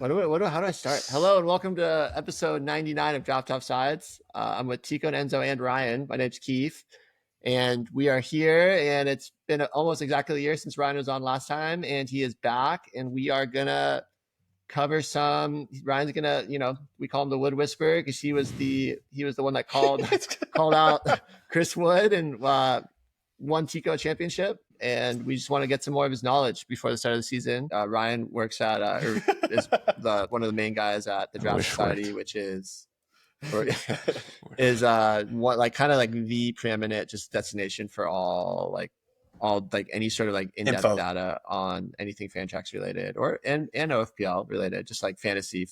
How do I start? Hello and welcome to episode 99 of Dropped Offsides. I'm with Tiko and Enzo and Ryan. My name's Keefe, and we are here. And it's been almost exactly a year since Ryan was on last time, and he is back. And we are gonna cover some. Ryan's gonna, we call him the Wood Whisperer because he was the one that called out Chris Wood and won Tiko championship. And we just want to get some more of his knowledge before the start of the season. Ryan works at, is one of the main guys at the Draft Society, which is kind of like the preeminent just destination for all any sort of like in-depth data on anything fantrax related and OFPL related, just like fantasy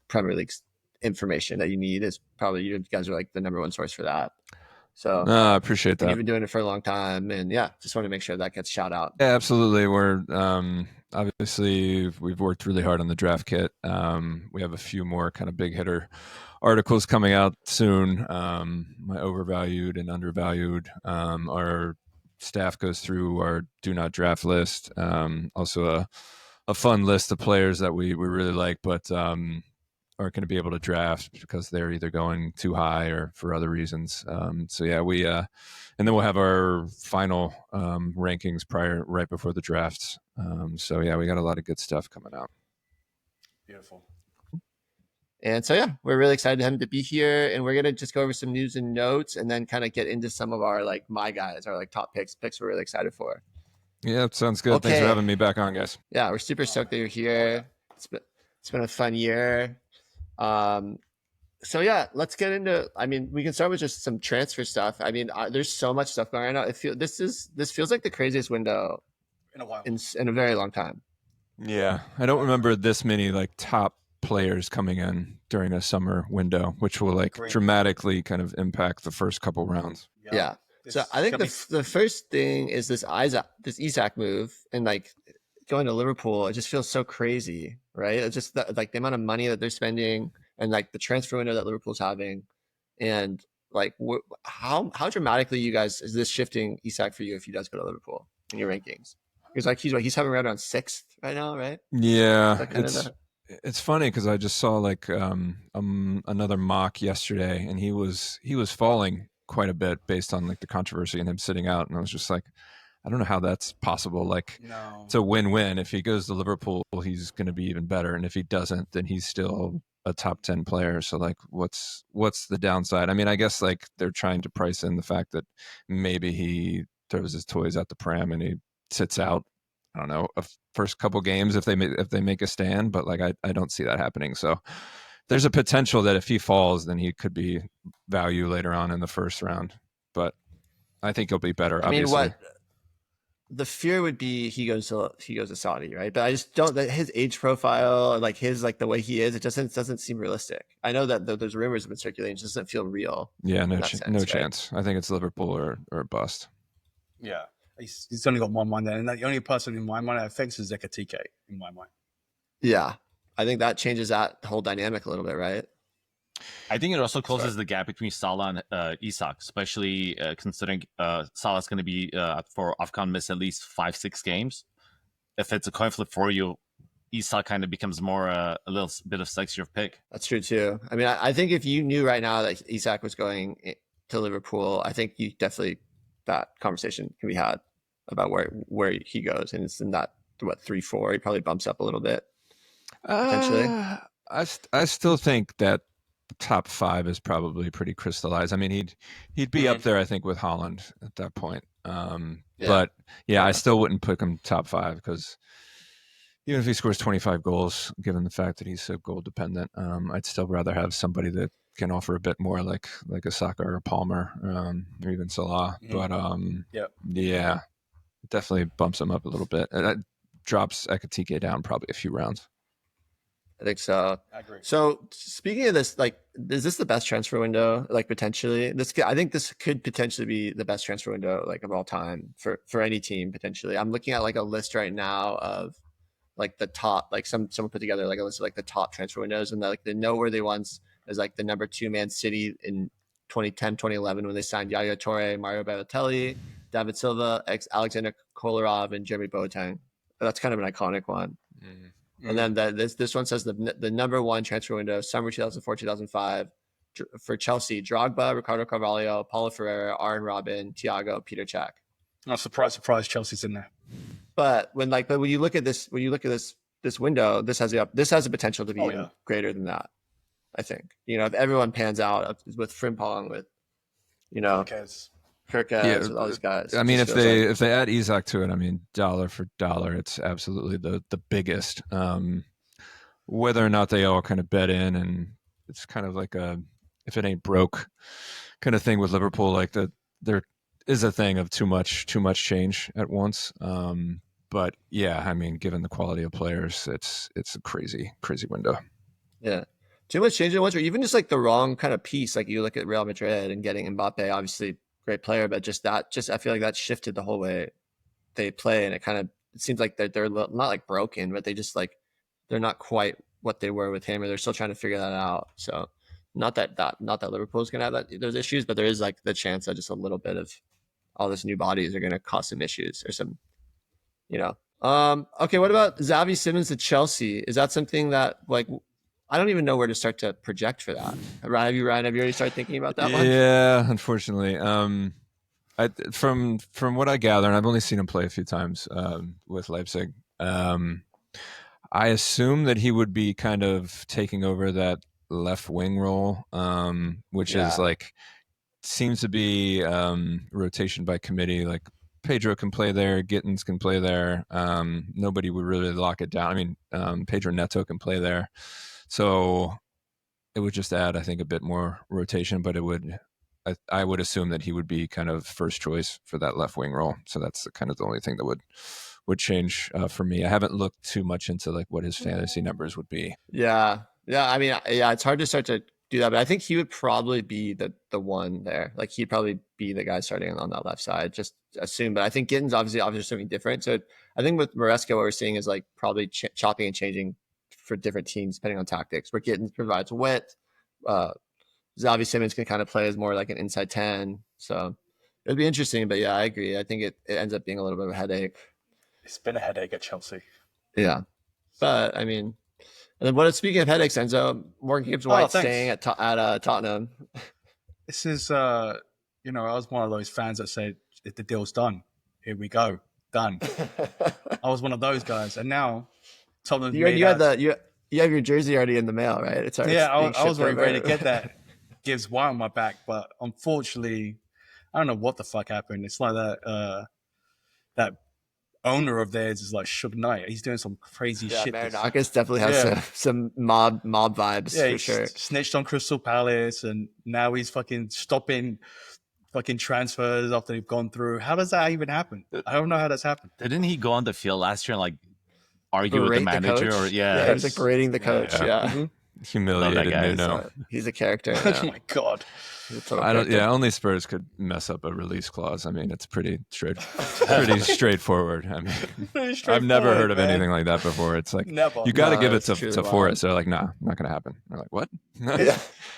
Premier League information that you need is probably you guys are like the number one source for that. So I appreciate that. You've been doing it for a long time, and just want to make sure that gets shout out. Yeah, absolutely. We're obviously we've worked really hard on the draft kit. We have a few more kind of big hitter articles coming out soon. My overvalued and undervalued. Our staff goes through our do not draft list. Also a fun list of players that we really like, but aren't going to be able to draft because they're either going too high or for other reasons. We and then we'll have our final rankings right before the drafts. We got a lot of good stuff coming out. Beautiful. And we're really excited to have him to be here, and we're going to just go over some news and notes and then kind of get into some of our my guys, our top picks we're really excited for. Yeah, sounds good. Okay. Thanks for having me back on, guys. Yeah, we're super stoked that you're here. It's been a fun year. Let's get into, we can start with just some transfer stuff. There's so much stuff going on right now. This feels like the craziest window in a while, in a very long time. Yeah. I don't remember this many top players coming in during a summer window, which will dramatically kind of impact the first couple rounds. Yeah. So I think the first thing is this Isak move and going to Liverpool. It just feels so crazy, right? It's just the amount of money that they're spending and the transfer window that Liverpool's having, and how dramatically you guys is this shifting Isak for you if he does go to Liverpool in your rankings? Because he's having right around 6th right now, right? Yeah, it's funny because I just saw another mock yesterday, and he was falling quite a bit based on the controversy and him sitting out, and I was just like, I don't know how that's possible. No. It's a win-win. If he goes to Liverpool, he's going to be even better. And if he doesn't, then he's still a top 10 player. So what's the downside? I guess they're trying to price in the fact that maybe he throws his toys out the pram and he sits out, I don't know, a first couple games if they make a stand, but I don't see that happening. So there's a potential that if he falls, then he could be value later on in the first round, but I think he'll be better. Obviously. The fear would be he goes to Saudi, right? But I just don't, that his age profile, his the way he is, it doesn't seem realistic. I know that those rumors have been circulating, it just doesn't feel real. Yeah, no chance. I think it's Liverpool or bust. Yeah, he's only got one mind there, and the only person in my mind that affects is Ekitike in my mind. Yeah, I think that changes that whole dynamic a little bit, right? I think it also closes the gap between Salah and Isak, especially considering Salah's going to be for AFCON miss at least 5-6 games. If it's a coin flip for you, Isak kind of becomes more a little bit of sexier pick. That's true too. I think if you knew right now that Isak was going to Liverpool, I think you definitely, that conversation can be had about where he goes, and it's in that 3-4. He probably bumps up a little bit potentially. I still think that top 5 is probably pretty crystallized. He'd be up there, I think, with Haaland at that point. But I still wouldn't pick him top 5 because even if he scores 25 goals, given the fact that he's so goal dependent, I'd still rather have somebody that can offer a bit more, like a Saka or a Palmer, or even Salah. Mm-hmm. But it definitely bumps him up a little bit. That drops Ekitike down probably a few rounds. I think so. I agree. So speaking of this, is this the best transfer window? Potentially, I think this could potentially be the best transfer window of all time for any team potentially. I'm looking at a list right now of the top, someone put together a list of the top transfer windows, and the noteworthy ones is the number 2 Man City in 2010, 2011 when they signed Yaya Toure, Mario Balotelli, David Silva, Alexander Kolarov, and Jeremy Boateng. That's kind of an iconic one. Mm-hmm. And then this one says the number one transfer window, summer 2004, 2005, for Chelsea: Drogba, Ricardo Carvalho, Paulo Ferreira, Arjen Robben, Thiago, Peter Cech. Oh, surprise, Chelsea's in there. But when you look at this window, this has the potential to be even greater than that. I think, if everyone pans out with Frimpong, with Kirkes, with all these guys. I mean, if they add Isak to it, I mean, dollar for dollar, it's absolutely the biggest. Whether or not they all kind of bet in, and it's kind of like a if it ain't broke kind of thing with Liverpool, like there is a thing of too much change at once. But yeah, I mean, given the quality of players, it's a crazy window. Yeah. Too much change at once, or even just like the wrong kind of piece. Like you look at Real Madrid and getting Mbappe, obviously great player, but I feel like that shifted the whole way they play, and it seems like they're not like broken, but they just like they're not quite what they were with him, or they're still trying to figure that out. So not that Liverpool's gonna have those issues, but there is like the chance that just a little bit of all this new bodies are gonna cause some issues or some, Okay, what about Xavi Simons to Chelsea? Is that something that like? I don't even know where to start to project for that. Ryan, have you already started thinking about that one? Yeah, unfortunately. From what I gather, and I've only seen him play a few times with Leipzig, I assume that he would be kind of taking over that left wing role, which is like seems to be rotation by committee. Like Pedro can play there, Gittins can play there. Nobody would really lock it down. I mean, Pedro Neto can play there. So it would just add, I think, a bit more rotation, but I would assume that he would be kind of first choice for that left wing role. So that's kind of the only thing that would change for me. I haven't looked too much into like what his fantasy numbers would be. Yeah. I mean, it's hard to start to do that, but I think he would probably be the one there. Like he'd probably be the guy starting on that left side. Just assume, but I think Gittins obviously something different. So I think with Maresca, what we're seeing is like probably chopping and changing for different teams depending on tactics. Where Gittins provides width, Xavi Simons can kind of play as more like an inside 10. So it'd be interesting. But yeah, I agree. I think it ends up being a little bit of a headache. It's been a headache at Chelsea. Yeah, but I mean, and then speaking of headaches, Enzo, Morgan Gibbs-White staying at Tottenham. This is I was one of those fans that said if the deal's done, here we go, done. I was one of those guys, and now. You have your jersey already in the mail, right? It's already I was ready to get that Gibbs-White on my back, but unfortunately, I don't know what the fuck happened. It's like that owner of theirs is like Suge Knight. He's doing some crazy shit. Marinakis definitely has some mob vibes for sure. Snitched on Crystal Palace, and now he's fucking stopping fucking transfers after they've gone through. How does that even happen? I don't know how that's happened. Didn't he go on the field last year and like argue with the manager? He was like berating the coach. Yeah. Mm-hmm. Humiliated Nuno. He's a character. Oh my god. Only Spurs could mess up a release clause. I mean, it's pretty straightforward. I mean, I've never heard of anything like that before. It's like you got to give it to Forest. They're like, nah, not going to happen. They're like, what?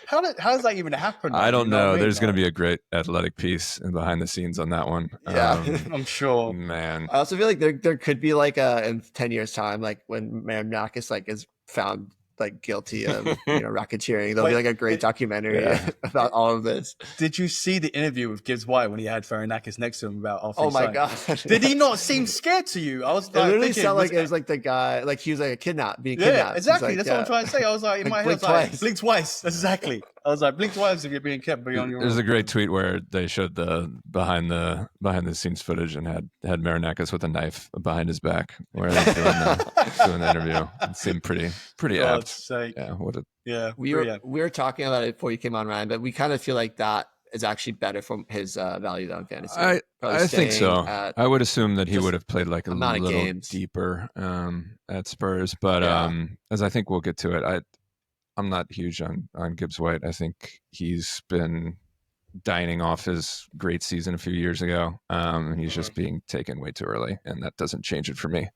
How does that even happen? I don't know. There's going to be a great athletic piece behind the scenes on that one. Yeah, I'm sure. Man, I also feel like there could be like in 10 years time, like when Marinakis like is found like guilty of racketeering, there'll be like a great documentary about all of this. Did you see the interview with Gibbs-White when he had Marinakis next to him about off? Oh my god! Did he not seem scared to you? I was like, it literally sounded like it was like the guy, like he was like being kidnapped. Yeah, exactly. Like, that's what I'm trying to say. I was like, in my head, I was like, blink twice. That's exactly. I was like, blink twice if you're being kept beyond your. There's a great tweet where they showed the behind the scenes footage and had Marinakis with a knife behind his back where they doing the interview. It seemed pretty apt. Sake. Yeah, we were talking about it before you came on, Ryan, but we kind of feel like that is actually better for his value though in fantasy. I think so. I would assume that he would have played like a little deeper at Spurs, but as I think we'll get to it, I'm not huge on Gibbs-White. I think he's been dining off his great season a few years ago. He's just being taken way too early, and that doesn't change it for me.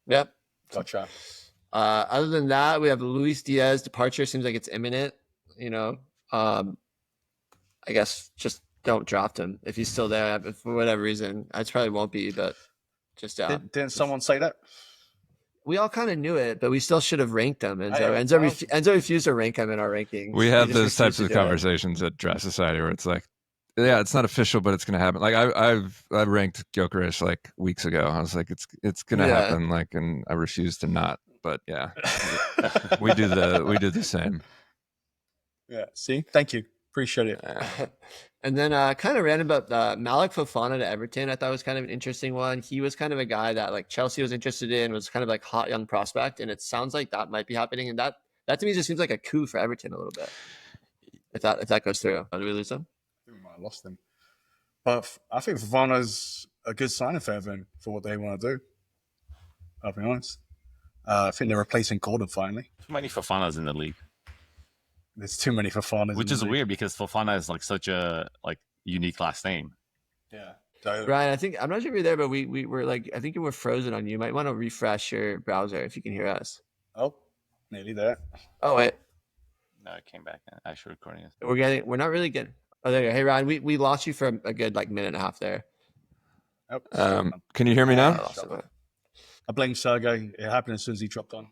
Yep. Gotcha. Other than that, we have Luis Diaz departure. Seems like it's imminent. I guess just don't draft him if he's still there for whatever reason. I probably won't be, but just Didn't someone say that? we all kind of knew it, but we still should have ranked him. Enzo refused to rank him in our rankings. We had those types of conversations at Draft Society where it's like, yeah, it's not official, but it's going to happen. Like I ranked Gyökeres like weeks ago. I was like, it's going to happen. Like, and I refused to not. But yeah, we do the same. Yeah. See, thank you, appreciate it. And then kind of random about Malik Fofana to Everton. I thought was kind of an interesting one. He was kind of a guy that like Chelsea was interested in, was kind of like hot young prospect, and it sounds like that might be happening. And that to me just seems like a coup for Everton a little bit. If that goes through, do we lose him? I think we might have lost him, but I think Fofana's a good signing for Everton for what they want to do. I'll be honest. I think they're replacing Gordon finally. Too many Fofanas in the league. There's too many Fofanas, which is weird because Fofana is like such a like unique last name. Yeah, Ryan, I think I'm not sure if you're there, but we were like, I think you were frozen on you. You might want to refresh your browser if you can hear us. Oh, nearly there. Oh wait, no, it came back. Actually, recording it. We're not really getting. Oh, there you go. Hey Ryan, we lost you for a good like minute and a half there. Oh, can you hear me now? I blame Sergey. It happened as soon as he dropped on.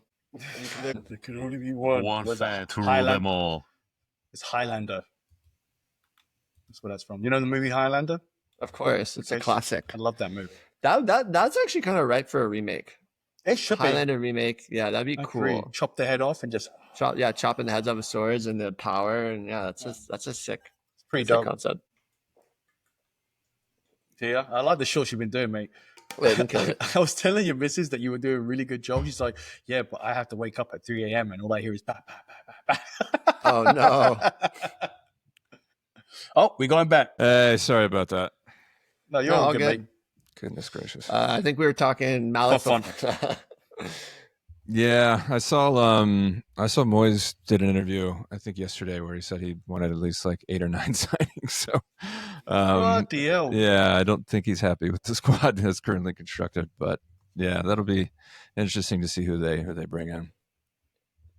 There can only be one fan to rule them all. It's Highlander. That's where that's from. You know the movie Highlander? Of course, it's a classic. I love that movie. That's actually kind of ripe for a remake. It should Highlander remake. Yeah, that'd be cool. Agree. Chop the head off and just chopping the heads off with swords and the power, and that's a sick. It's pretty dope concept. Yeah, I like the shorts you've been doing, mate. Wait, I kill it. I was telling your missus that you were doing a really good job. She's like, yeah, but I have to wake up at 3 a.m. and all I hear is bah, bah, bah, bah, bah. Oh, no. Oh, we're going back. Hey, sorry about that. No, you're all good, mate. Goodness gracious. I think we were talking Malik. Yeah, I saw Moyes did an interview, I think yesterday, where he said he wanted at least like 8 or 9 signings. So, yeah, I don't think he's happy with the squad that's currently constructed, but yeah, that'll be interesting to see who they bring in.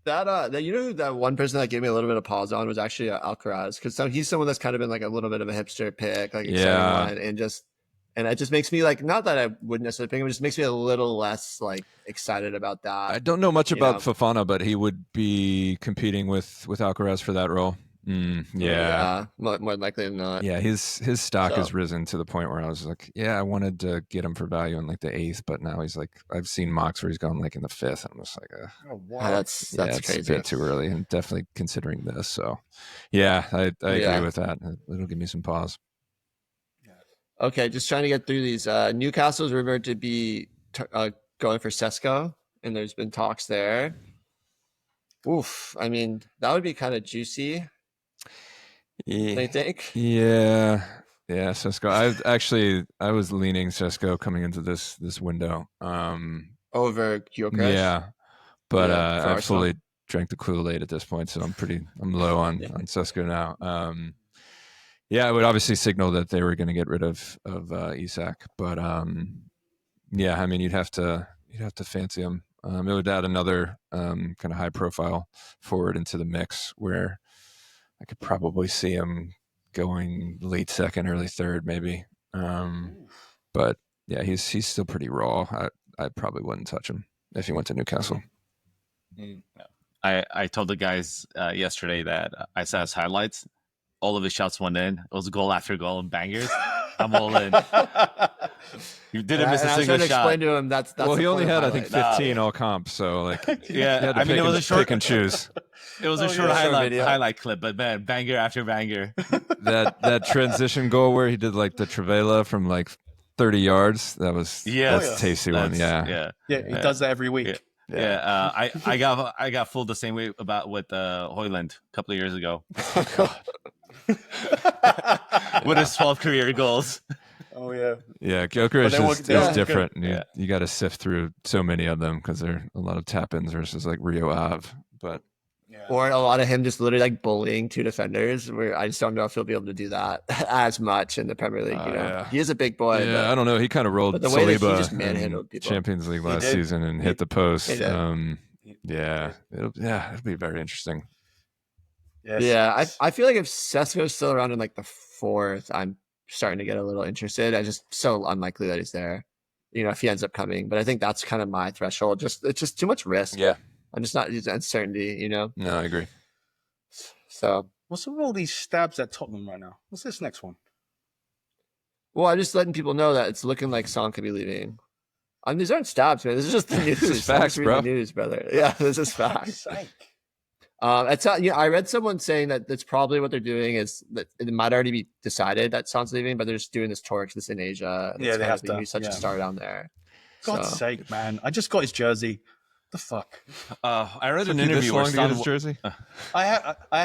That one person that gave me a little bit of pause on was actually Alcaraz, because he's someone that's kind of been like a little bit of a hipster pick, like exciting one, and it just makes me like, not that I wouldn't necessarily pick him, it just makes me a little less like excited about that. I don't know much about Fofana, but he would be competing with Alcaraz for that role. Yeah, more likely than not. Yeah, his stock has risen to the point where I was like, yeah, I wanted to get him for value in like the 8th, but now he's like, I've seen mocks where he's gone like in the 5th, and I'm just like, that's crazy. It's a bit too early, and definitely considering this. So, yeah, I agree with that. It'll give me some pause. Okay, just trying to get through these. Newcastle's rumored to be going for Šeško, and there's been talks there. Oof, I mean, that would be kind of juicy. Yeah. I think. Yeah, Šeško. I was leaning Šeško coming into this window. Over Gyökeres. Yeah, but I fully drank the Kool-Aid at this point, so I'm low on Šeško now. Yeah, it would obviously signal that they were going to get rid of Isak, but yeah, I mean, you'd have to fancy him. It would add another kind of high profile forward into the mix where I could probably see him going late second, early third, maybe. But yeah, he's still pretty raw. I probably wouldn't touch him if he went to Newcastle. I told the guys yesterday that I saw his highlights. All of his shots went in. It was goal after goal and bangers. I'm all in. You didn't miss a single shot. I was trying to explain to him that's well, he only had, I think, 15 all comp. So, like, yeah, I mean, it was a short pick and choose. It was a short highlight clip, but man, banger after banger. that transition goal where he did like the Trivela from like 30 yards. That's a tasty one. Yeah, he does that every week. Yeah. I got fooled the same way with Højlund a couple of years ago. With his 12 career goals. Oh yeah. Yeah, Gyökeres is different. You got to sift through so many of them because there are a lot of tap-ins versus like Rio Ave. But or a lot of him just literally like bullying 2 defenders. Where I just don't know if he'll be able to do that as much in the Premier League. He is a big boy. Yeah, but, I don't know. He kind of rolled the way that he Saliba just manhandled people. Champions League last season and hit the post. It'll be very interesting. Yes. Yeah, I feel like if Šeško's still around in like the 4th, I'm starting to get a little interested. I just so unlikely that he's there. if he ends up coming. But I think that's kind of my threshold. It's just too much risk. Yeah. I'm just not using uncertainty, No, I agree. So What's with all these stabs at Tottenham right now? What's this next one? well, I'm just letting people know that it's looking like Son could be leaving. I mean, these aren't stabs, man. This is just the news. This is facts, bro. The news, brother. Yeah, this is facts. Sake. I read someone saying that that's probably what they're doing is that it might already be decided that Son's leaving, but they're just doing this tour because it's in Asia. And Yeah, it's they kind have of being to, such a yeah. star down there. God's sake, man! I just got his jersey. The fuck. I read an Took you this interview where long to get his Son, jersey? I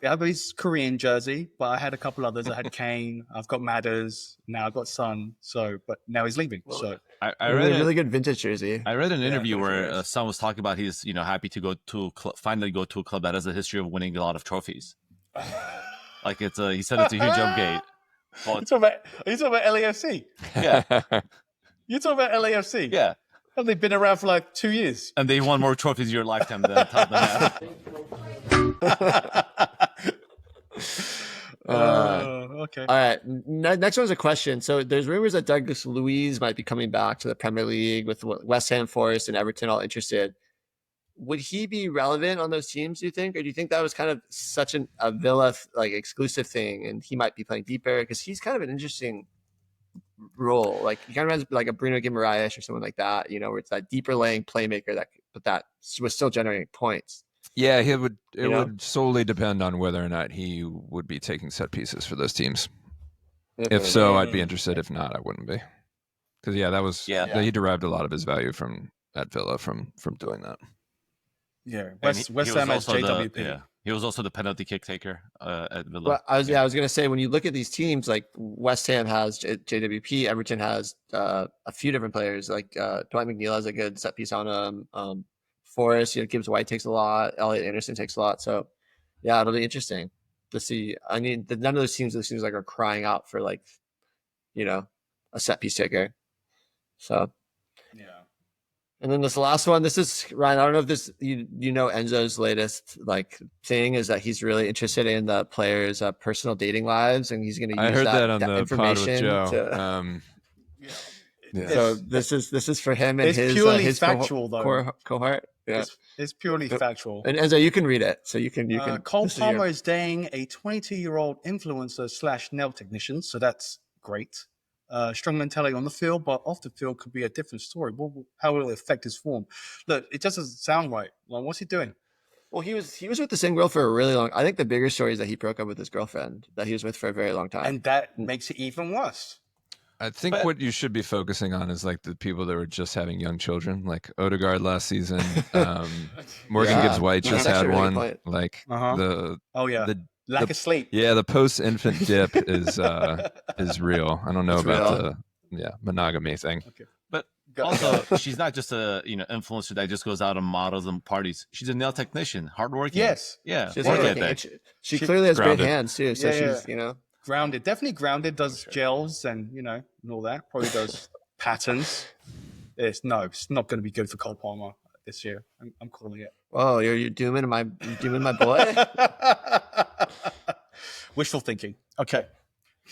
have his Korean jersey, but I had a couple others. I had Kane. I've got Madders. Now I've got Son. So, but now he's leaving. So I A read really good vintage jersey. I read an interview for where sure. Son was talking about he's happy to go to finally go to a club that has a history of winning a lot of trophies. Like he said it's a huge upgrade. Are you talking about LAFC? Yeah, You're talking about LAFC? yeah. Have they been around for like 2 years? And they won more trophies in your lifetime than Tottenham have. Okay. All right. Next one's a question. So there's rumors that Douglas Luiz might be coming back to the Premier League with West Ham, Forest, and Everton all interested. Would he be relevant on those teams, do you think? Or do you think that was kind of such a Villa exclusive thing and he might be playing deeper? Because he's kind of an interesting role. Like he kind of has like a Bruno Guimaraes or someone like that, where it's that deeper laying playmaker that was still generating points. Yeah, it would solely depend on whether or not he would be taking set pieces for those teams. If so, I'd be interested. If not, I wouldn't be. Because he derived a lot of his value at Villa from doing that. Yeah. And West Ham has JWP. Yeah, he was also the penalty kick taker at Villa. Well, I was going to say, when you look at these teams, like West Ham has JWP, Everton has a few different players. Like Dwight McNeil has a good set piece on him. Forrest, Gibbs-White takes a lot. Elliot Anderson takes a lot. So, yeah, it'll be interesting to see. I mean, none of those teams, are crying out for a set piece taker. So, Yeah. and then this last one, this is Ryan. I don't know if this Enzo's latest thing is that he's really interested in the players' personal dating lives, and he's going to use I heard that on that the pod with information Joe. Yeah. So this is for him and It's his purely his factual, though. cohort. Yeah, It's purely factual. and Enzo, you can read it, so you can. Cole this is Palmer is dating a 22-year-old influencer / nail technician, so that's great. Strong mentality on the field, but off the field could be a different story. How will it affect his form? Look, it just doesn't sound right. Like, what's he doing? Well, he was with the same girl for a really long. I think the bigger story is that he broke up with his girlfriend that he was with for a very long time. And that makes it even worse. I think what you should be focusing on is like the people that were just having young children, like Odegaard last season. Morgan Yeah. Gibbs-White just That's had actually a really one. good point. Like Oh yeah, lack of sleep. Yeah, the post-infant dip is real. I don't know It's about real. the monogamy thing. Okay. But Go- also, she's not just a influencer that just goes out and models and parties. She's a nail technician, hardworking. Yes, Yeah, She's work hardworking, ethic. and she clearly has grounded. great hands too. So Yeah, she's grounded. Definitely grounded. Does gels and and all that. Probably does patterns. It's not going to be good for Cole Palmer this year. I'm calling it. Whoa, you're dooming my boy. Wishful thinking. Okay.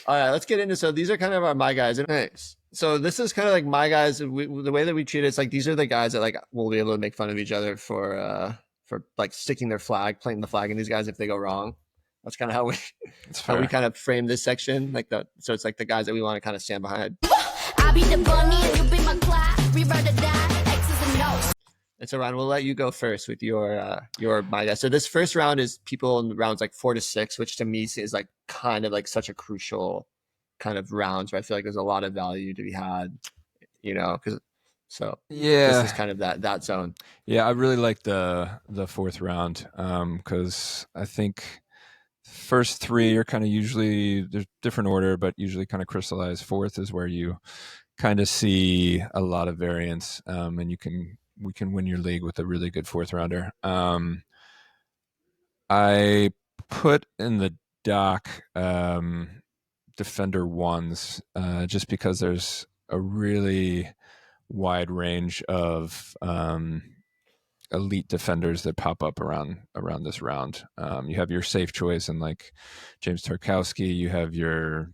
All right, let's get into. So these are kind of my guys. Thanks. So this is kind of like my guys. The way that we treat it, it's like these are the guys that we'll be able to make fun of each other for sticking their flag, planting the flag in these guys if they go wrong. That's kind of how we kind of frame this section. So it's like the guys that we want to kind of stand behind. I'll be the bunny and you be my class. Revert to die, X's and O's. And so Ryan, we'll let you go first with your my guys. So this first round is people in rounds 4 to 6, which to me is kind of such a crucial kind of rounds where I feel like there's a lot of value to be had, this is kind of that zone. Yeah, I really like the fourth round because I think first three are kind of usually there's different order, but usually kind of crystallized. Fourth is where you kind of see a lot of variance, and we can win your league with a really good fourth rounder. I put in the doc defender ones just because there's a really wide range of elite defenders that pop up around this round. You have your safe choice and James Tarkowski. You have your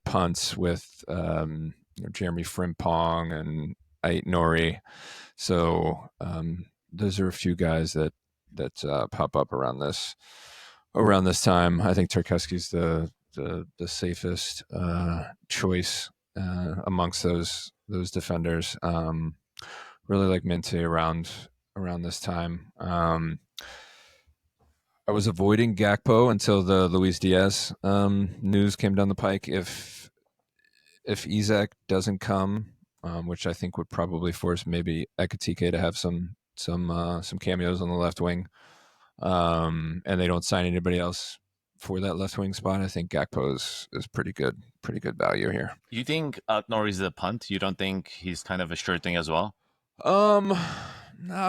punts with Jeremy Frimpong and Ait Nori. So those are a few guys that pop up around this time. I think Tarkowski's the safest choice amongst those defenders. Really like Minte around this time. I was avoiding Gakpo until the Luiz Diaz news came down the pike. If Isak doesn't come, which I think would probably force maybe Ekitike to have some cameos on the left wing, and they don't sign anybody else for that left wing spot, I think Gakpo is pretty good value here. You think Nori's a punt? You don't think he's kind of a sure thing as well? No,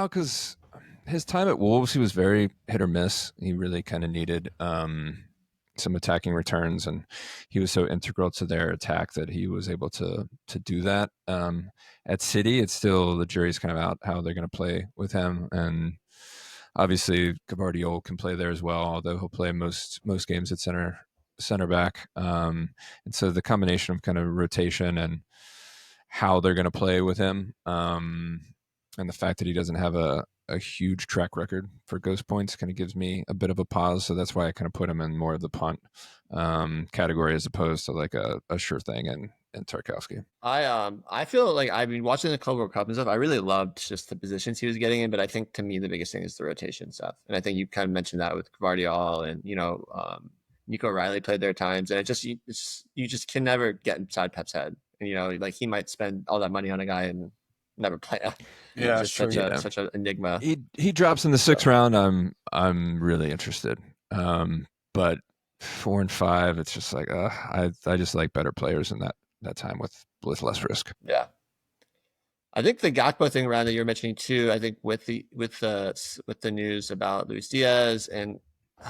because his time at Wolves, he was very hit or miss. He really kind of needed some attacking returns, and he was so integral to their attack that he was able to do that. At City, it's still the jury's kind of out how they're going to play with him, and obviously Gvardiol can play there as well, although he'll play most games at center back. And so the combination of kind of rotation and how they're going to play with him, and the fact that he doesn't have a huge track record for ghost points kind of gives me a bit of a pause. So that's why I kind of put him in more of the punt category as opposed to like a sure thing in Tarkowski. I feel like I've been watching the Club World Cup and stuff. I really loved just the positions he was getting in, but I think to me the biggest thing is the rotation stuff. And I think you kind of mentioned that with Gvardiol and Nico Riley played there at times, and you just can never get inside Pep's head. And like he might spend all that money on a guy and never play. Yeah, just such an enigma. He drops in the 6th round. I'm really interested. But 4 and 5, it's just like I just like better players in that time with less risk. Yeah, I think the Gakpo thing around that you're mentioning too. I think with the news about Luiz Diaz, and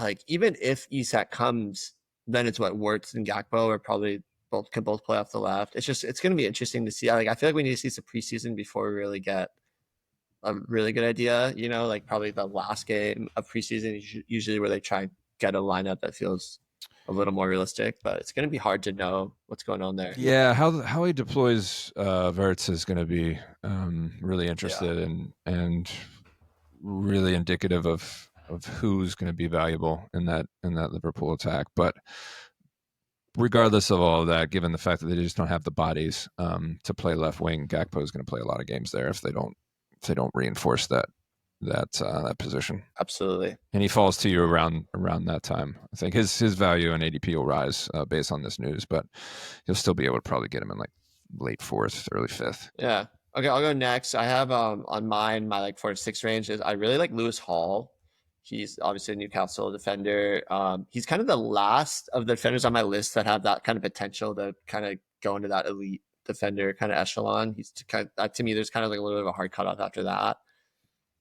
like even if Isak comes, then it's what Wirtz and Gakpo are probably can both play off the left. It's going to be interesting to see. Like I feel like we need to see some preseason before we really get a really good idea. Like probably the last game of preseason is usually where they try and get a lineup that feels a little more realistic, but it's going to be hard to know what's going on there. Yeah, how he deploys Wirtz is going to be really interested and really indicative of who's going to be valuable in that Liverpool attack. But regardless of all of that, given the fact that they just don't have the bodies to play left wing, Gakpo is going to play a lot of games there if they don't reinforce that position. Absolutely. And he falls to you around that time. I think his value and ADP will rise based on this news, but you'll still be able to probably get him in like late 4th, early 5th. Yeah. Okay, I'll go next. I have on mine my like 4 to 6 range is I really like Lewis Hall. He's obviously a Newcastle defender. He's kind of the last of the defenders on my list that have that kind of potential to kind of go into that elite defender kind of echelon. He's to me, there's kind of like a little bit of a hard cutoff after that.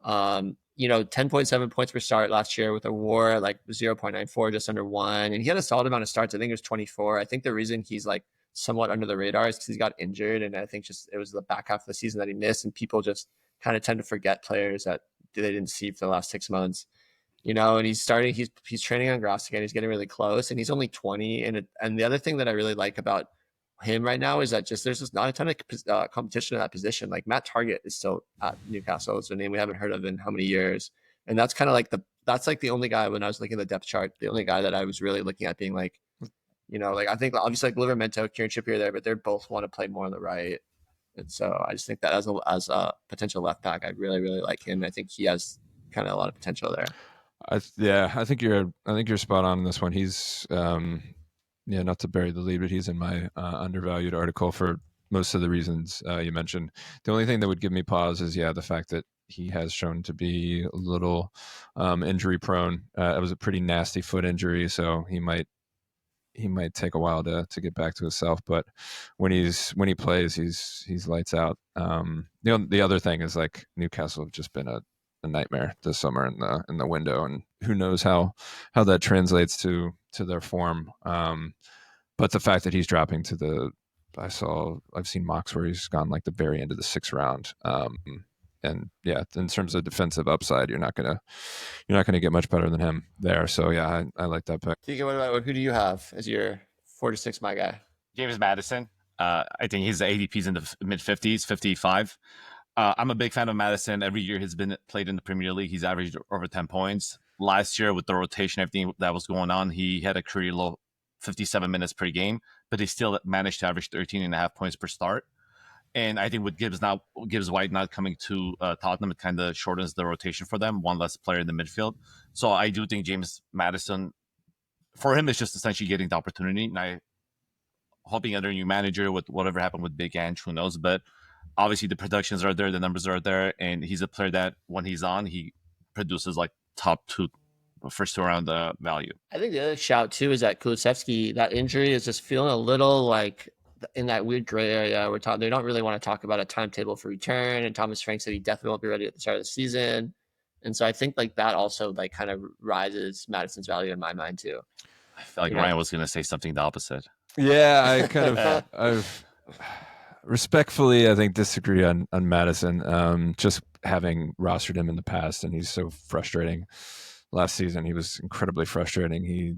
10.7 points per start last year with a WAR like 0.94, just under 1. And he had a solid amount of starts. I think it was 24. I think the reason he's like somewhat under the radar is because he got injured. And I think just it was the back half of the season that he missed. And people just kind of tend to forget players that they didn't see for the last 6 months. And he's training on grass again. He's getting really close, and he's only 20. And the other thing that I really like about him right now is that there's just not a ton of competition in that position. Like Matt Target is still at Newcastle. It's a name we haven't heard of in how many years. And that's kind of like the only guy when I was looking at the depth chart, the only guy that I was really looking at being like, like I think obviously like Livramento, Kieran Trippier there, but they both want to play more on the right. And so I just think that as a potential left back, I really, really like him. I think he has kind of a lot of potential there. I think you're spot on in this one. He's not to bury the lead, but he's in my undervalued article for most of the reasons you mentioned. The only thing that would give me pause is the fact that he has shown to be a little injury prone. It was a pretty nasty foot injury, so he might take a while to get back to himself. But when he plays, he's lights out. The other thing is like Newcastle have just been a nightmare this summer in the window, and who knows how that translates to their form. But the fact that he's dropping to I've seen mocks where he's gone like the very end of the 6th round. And in terms of defensive upside, you're not gonna get much better than him there. So I like that pick. Tiko, who do you have as your 4 to 6 my guy? James Maddison. I think his ADP's in the mid 50s, 55. I'm a big fan of Maddison. Every year he's been played in the Premier League, he's averaged over 10 points. Last year, with the rotation, everything that was going on, he had a career low 57 minutes per game, but he still managed to average 13.5 points per start. And I think with Gibbs-White not coming to Tottenham, it kind of shortens the rotation for them, one less player in the midfield. So I do think James Maddison, for him, it's just essentially getting the opportunity. And I hoping under a new manager with whatever happened with Big Ange, who knows. But obviously the productions are there, the numbers are there, and he's a player that when he's on, he produces like top two, first two round value. I think the other shout too is that Kulusevski, that injury is just feeling a little like in that weird gray area. They don't really want to talk about a timetable for return, and Thomas Frank said he definitely won't be ready at the start of the season. And so I think like that also like kind of rises Maddison's value in my mind too. I feel like Ryan was going to say something the opposite. Yeah, I kind of I've respectfully, I think, disagree on Maddison. Just having rostered him in the past, and he's so frustrating. Last season, he was incredibly frustrating. He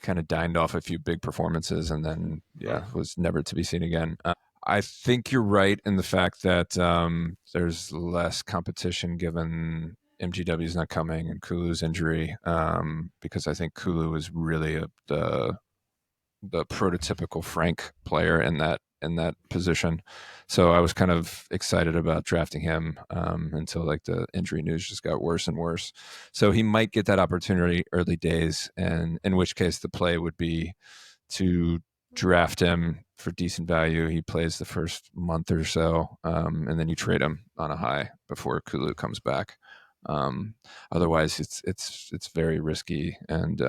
kind of dined off a few big performances, and then was never to be seen again. I think you're right in the fact that there's less competition given MGW is not coming and Kulu's injury, because I think Kulu is really the prototypical Frank player in that position. So I was kind of excited about drafting him until like the injury news just got worse and worse. So he might get that opportunity early days, and in which case the play would be to draft him for decent value. He plays the first month or so, and then you trade him on a high before Kulu comes back. Otherwise it's very risky, and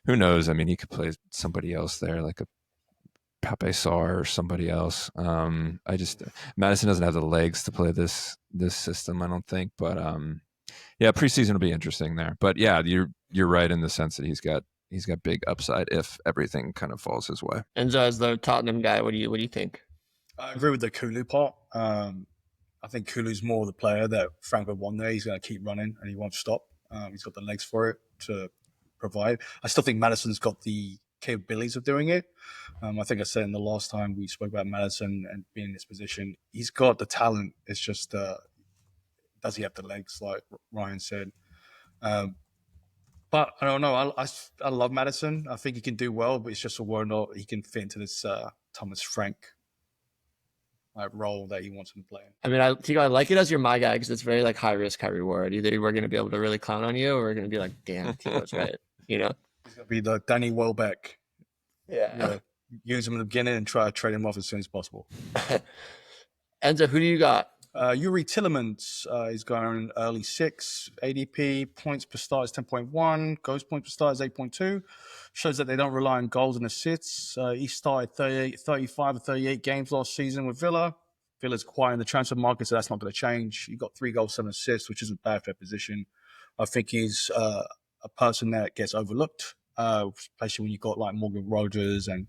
who knows? I mean, he could play somebody else there, like a Pape Sarr or somebody else. Maddison doesn't have the legs to play this system, I don't think. But preseason will be interesting there. But yeah, you're right in the sense that he's got big upside if everything kind of falls his way. Enzo, as the Tottenham guy, what do you think? I agree with the Kulu part. I think Kulu's more the player that Frank would want there. He's going to keep running and he won't stop. He's got the legs for it to provide. I still think Maddison's got the capabilities of doing it. I think I said in the last time we spoke about Maddison and being in this position, he's got the talent. It's just, does he have the legs, like Ryan said? But I don't know. I love Maddison. I think he can do well, but it's just a word or he can fit into this Thomas Frank role that he wants him to play. I mean, I like it as your my guy because it's very like high risk, high reward. Either we're going to be able to really clown on you, or we're going to be like, damn, Tiko's right. You know, he's going to be the Danny Welbeck. Yeah. Use him in the beginning and try to trade him off as soon as possible. Enzo, who do you got? Yuri Tillemans is going early 6. ADP points per start is 10.1. Goals points per start is 8.2. Shows that they don't rely on goals and assists. He started 35 or 38 games last season with Villa. Villa's quiet in the transfer market, so that's not going to change. He got 3 goals, 7 assists, which isn't bad for a position. I think he's a person that gets overlooked, especially when you've got like Morgan Rogers and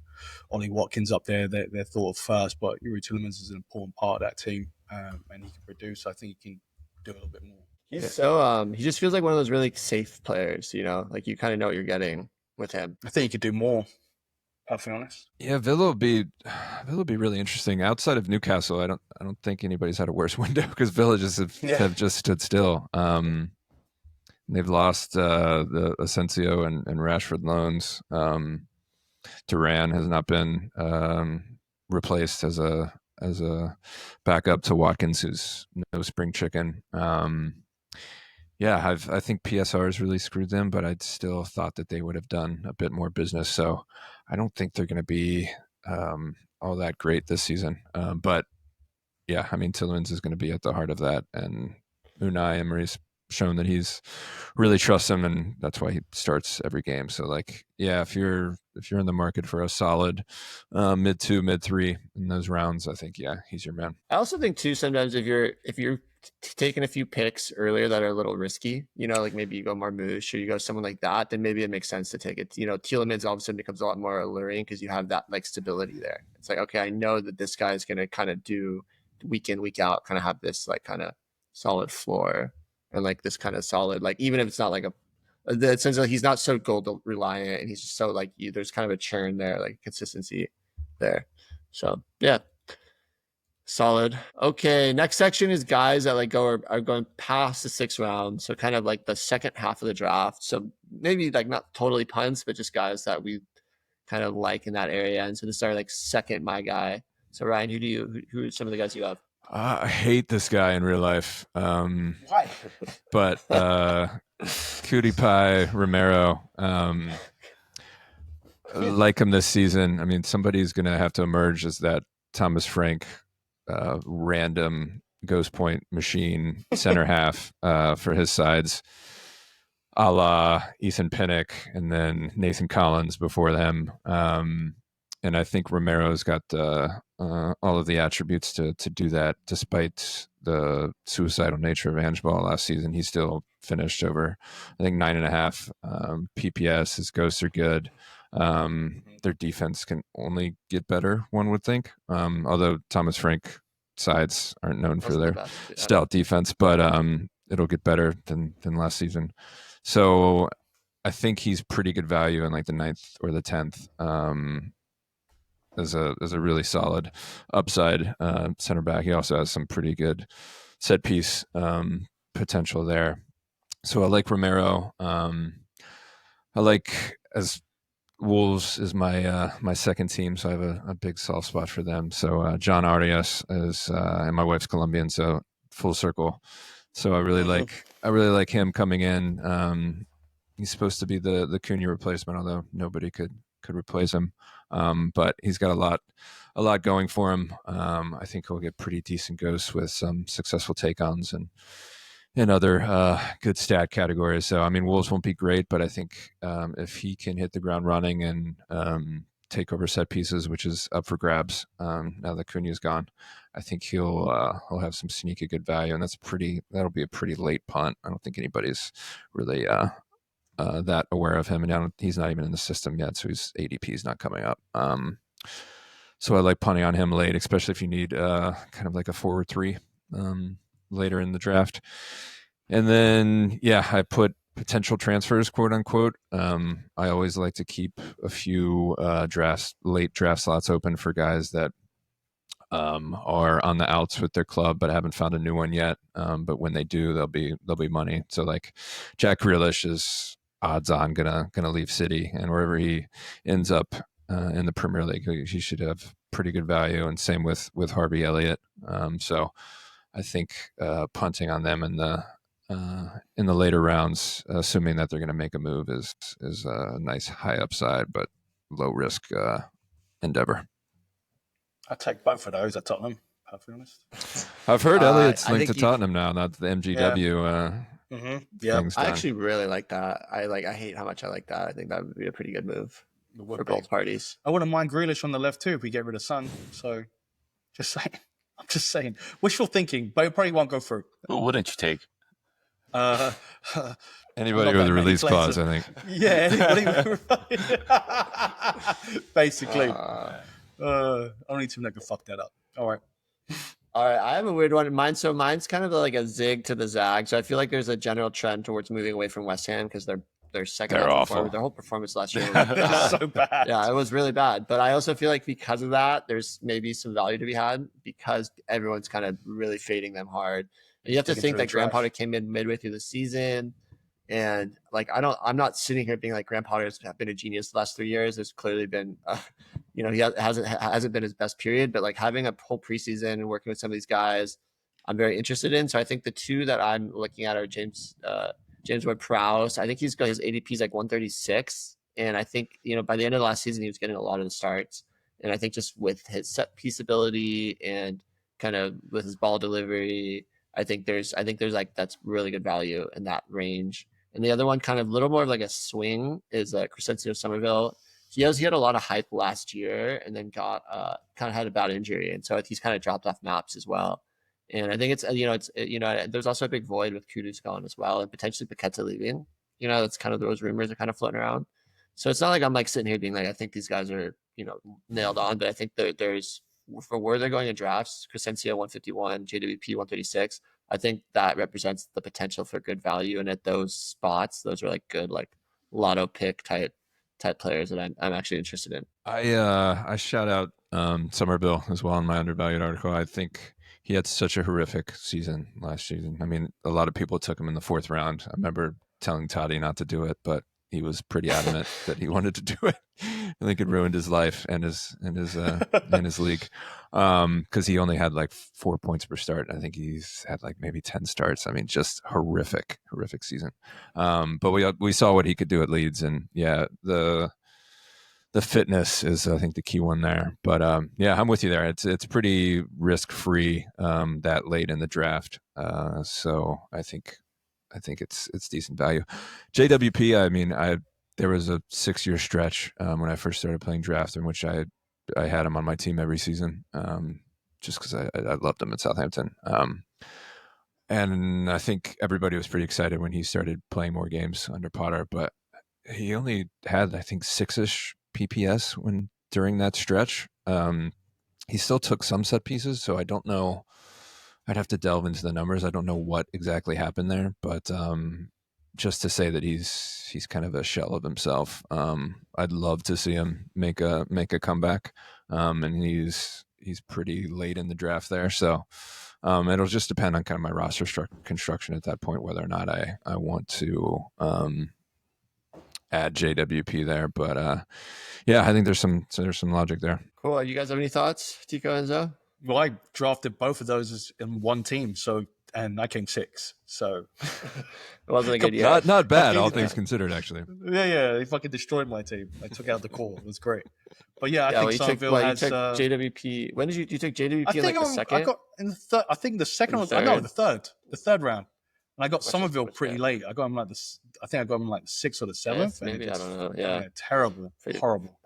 Ollie Watkins up there. They're thought of first, but Yuri Tillemans is an important part of that team. And he can produce. I think he can do a little bit more. So he just feels like one of those really safe players, you know, like you kind of know what you're getting with him. I think he could do more, I'll be honest. Yeah, Villa will be really interesting. Outside of Newcastle, I don't think anybody's had a worse window because Villa have just stood still. They've lost the Asensio and Rashford loans. Duran has not been replaced as a backup to Watkins, who's no spring chicken. I think PSR has really screwed them, but I'd still thought that they would have done a bit more business. So I don't think they're going to be all that great this season. But yeah, I mean, Tillemans is going to be at the heart of that, and Unai Emery's shown that he's really trusts him, and that's why he starts every game. So like, yeah, if you're in the market for a solid mid 2, mid 3 in those rounds, I think he's your man. I also think too sometimes if you're taking a few picks earlier that are a little risky, you know, like maybe you go Marmouche or you go someone like that, then maybe it makes sense to take it. You know, Tielemans all of a sudden becomes a lot more alluring because you have that like stability there. It's like, okay, I know that this guy is going to kind of do week in, week out, kind of have this like kind of solid floor. And like this kind of solid, like even if it's not like the sense that he's not so goal reliant, and he's just so like there's kind of a churn there, like consistency there. So yeah, solid. Okay, next section is guys that like are going past the 6th round, so kind of like the second half of the draft. So maybe like not totally punts, but just guys that we kind of like in that area. And so this is our like second my guy. So Ryan, who are some of the guys you have? I hate this guy in real life. Why? But Cutie Pie Romero, like him this season. I mean, somebody's going to have to emerge as that Thomas Frank random ghost point machine center half for his sides, a la Ethan Pinnock and then Nathan Collins before them. And I think Romero's got all of the attributes to do that. Despite the suicidal nature of Angeball last season, he still finished over, I think, 9.5 PPS. His ghosts are good. Their defense can only get better, one would think. Although Thomas Frank sides aren't known for their stout defense, but it'll get better than last season. So I think he's pretty good value in like the 9th or the 10th. As a really solid upside center back. He also has some pretty good set piece potential there. So I like Romero. I like, as Wolves is my second team, so I have a big soft spot for them. So John Arias is, and my wife's Colombian, so full circle. So I really like him coming in. He's supposed to be the Cunha replacement, although nobody could replace him. But he's got a lot going for him. I think he'll get pretty decent ghosts with some successful take-ons and other good stat categories. So, I mean, Wolves won't be great, but I think if he can hit the ground running and take over set pieces, which is up for grabs now that Cunha's gone, I think he'll have some sneaky good value, and that'll be a pretty late punt. I don't think anybody's really that aware of him, and he's not even in the system yet, so his ADP is not coming up. So I like punting on him late, especially if you need kind of like a forward 3 later in the draft. And then, yeah, I put potential transfers, quote unquote. I always like to keep a few late draft slots open for guys that are on the outs with their club but haven't found a new one yet. But when they do, they'll be money. So like Jack Grealish is odds on gonna leave City, and wherever he ends up in the Premier League, he should have pretty good value. And same with Harvey Elliott. So I think punting on them in the later rounds, assuming that they're going to make a move, is a nice high upside but low risk endeavor. I'd take both of those at Tottenham, perfectly honest. I've heard Elliott's linked to Tottenham now, not the MGW. Yeah, I actually really like that. I hate how much I like that. I think that would be a pretty good move for both parties. I wouldn't mind Grealish on the left too if we get rid of Son. So, I'm just saying. Wishful thinking, but it probably won't go through. Who wouldn't you take? Anybody with a release clause, I think. Yeah, anybody. Basically. Only team that can fuck that up. All right. I have a weird one. Mine's kind of like a zig to the zag. So I feel like there's a general trend towards moving away from West Ham because they're second. They're awful. Their whole performance last year was so bad. Yeah, it was really bad. But I also feel like because of that, there's maybe some value to be had because everyone's kind of really fading them hard. And you have to think that Graham Potter came in midway through the season. And like, I'm not sitting here being like Graham Potter's been a genius the last 3 years. There's clearly been, he hasn't been his best period, but like having a whole preseason and working with some of these guys, I'm very interested in. So I think the two that I'm looking at are James Ward-Prowse. I think his ADP is like 136. And I think, by the end of the last season, he was getting a lot of the starts. And I think just with his set piece ability and kind of with his ball delivery, I think there's like, that's really good value in that range. And the other one, kind of a little more of like a swing, is Crescencio Somerville. He had a lot of hype last year and then got kind of had a bad injury, and so he's kind of dropped off maps as well. And I think there's also a big void with Kudus gone as well, and potentially Paqueta leaving. That's kind of those rumors are kind of floating around. So it's not like I'm like sitting here being like, I think these guys are nailed on, but I think there's for where they're going in drafts, Crescencio 151, JWP 136. I think that represents the potential for good value, and at those spots, those are like good, like lotto pick type players that I'm actually interested in. I shout out Somerville as well in my undervalued article. I think he had such a horrific season last season. I mean, a lot of people took him in the 4th round. I remember telling Toddy not to do it, but he was pretty adamant that he wanted to do it. I think it ruined his life and his league, because he only had like 4 points per start. I think he's had like maybe 10 starts. I mean, just horrific season. But we saw what he could do at Leeds, and yeah, the fitness is, I think, the key one there. But yeah, I'm with you there. It's pretty risk free that late in the draft. So I think it's decent value. JWP, I mean, there was a 6-year stretch when I first started playing draft in which I had him on my team every season, just because I loved him at Southampton. And I think everybody was pretty excited when he started playing more games under Potter, but he only had, I think, 6-ish PPS during that stretch. He still took some set pieces, so I don't know. I'd have to delve into the numbers. I don't know what exactly happened there, but just to say that he's kind of a shell of himself. I'd love to see him make a comeback, and he's pretty late in the draft there. So it'll just depend on kind of my roster construction at that point, whether or not I want to add JWP there. But yeah, I think there's some logic there. Cool. You guys have any thoughts, Tiko, Enzo? Well, I drafted both of those in one team, and I came 6. So It wasn't a good year. Not bad, all things considered, actually. yeah, they fucking destroyed my team. I took out the core. It was great. But yeah, I think you Somerville took, has. you took JWP. When did you took JWP in like the second? I got in the third. I think the second was. third? No, the third round. And I got Somerville which pretty round? late. I got him like this. I think I got him like the 6th or the 7th. Maybe, I don't know. Yeah. Terrible, horrible.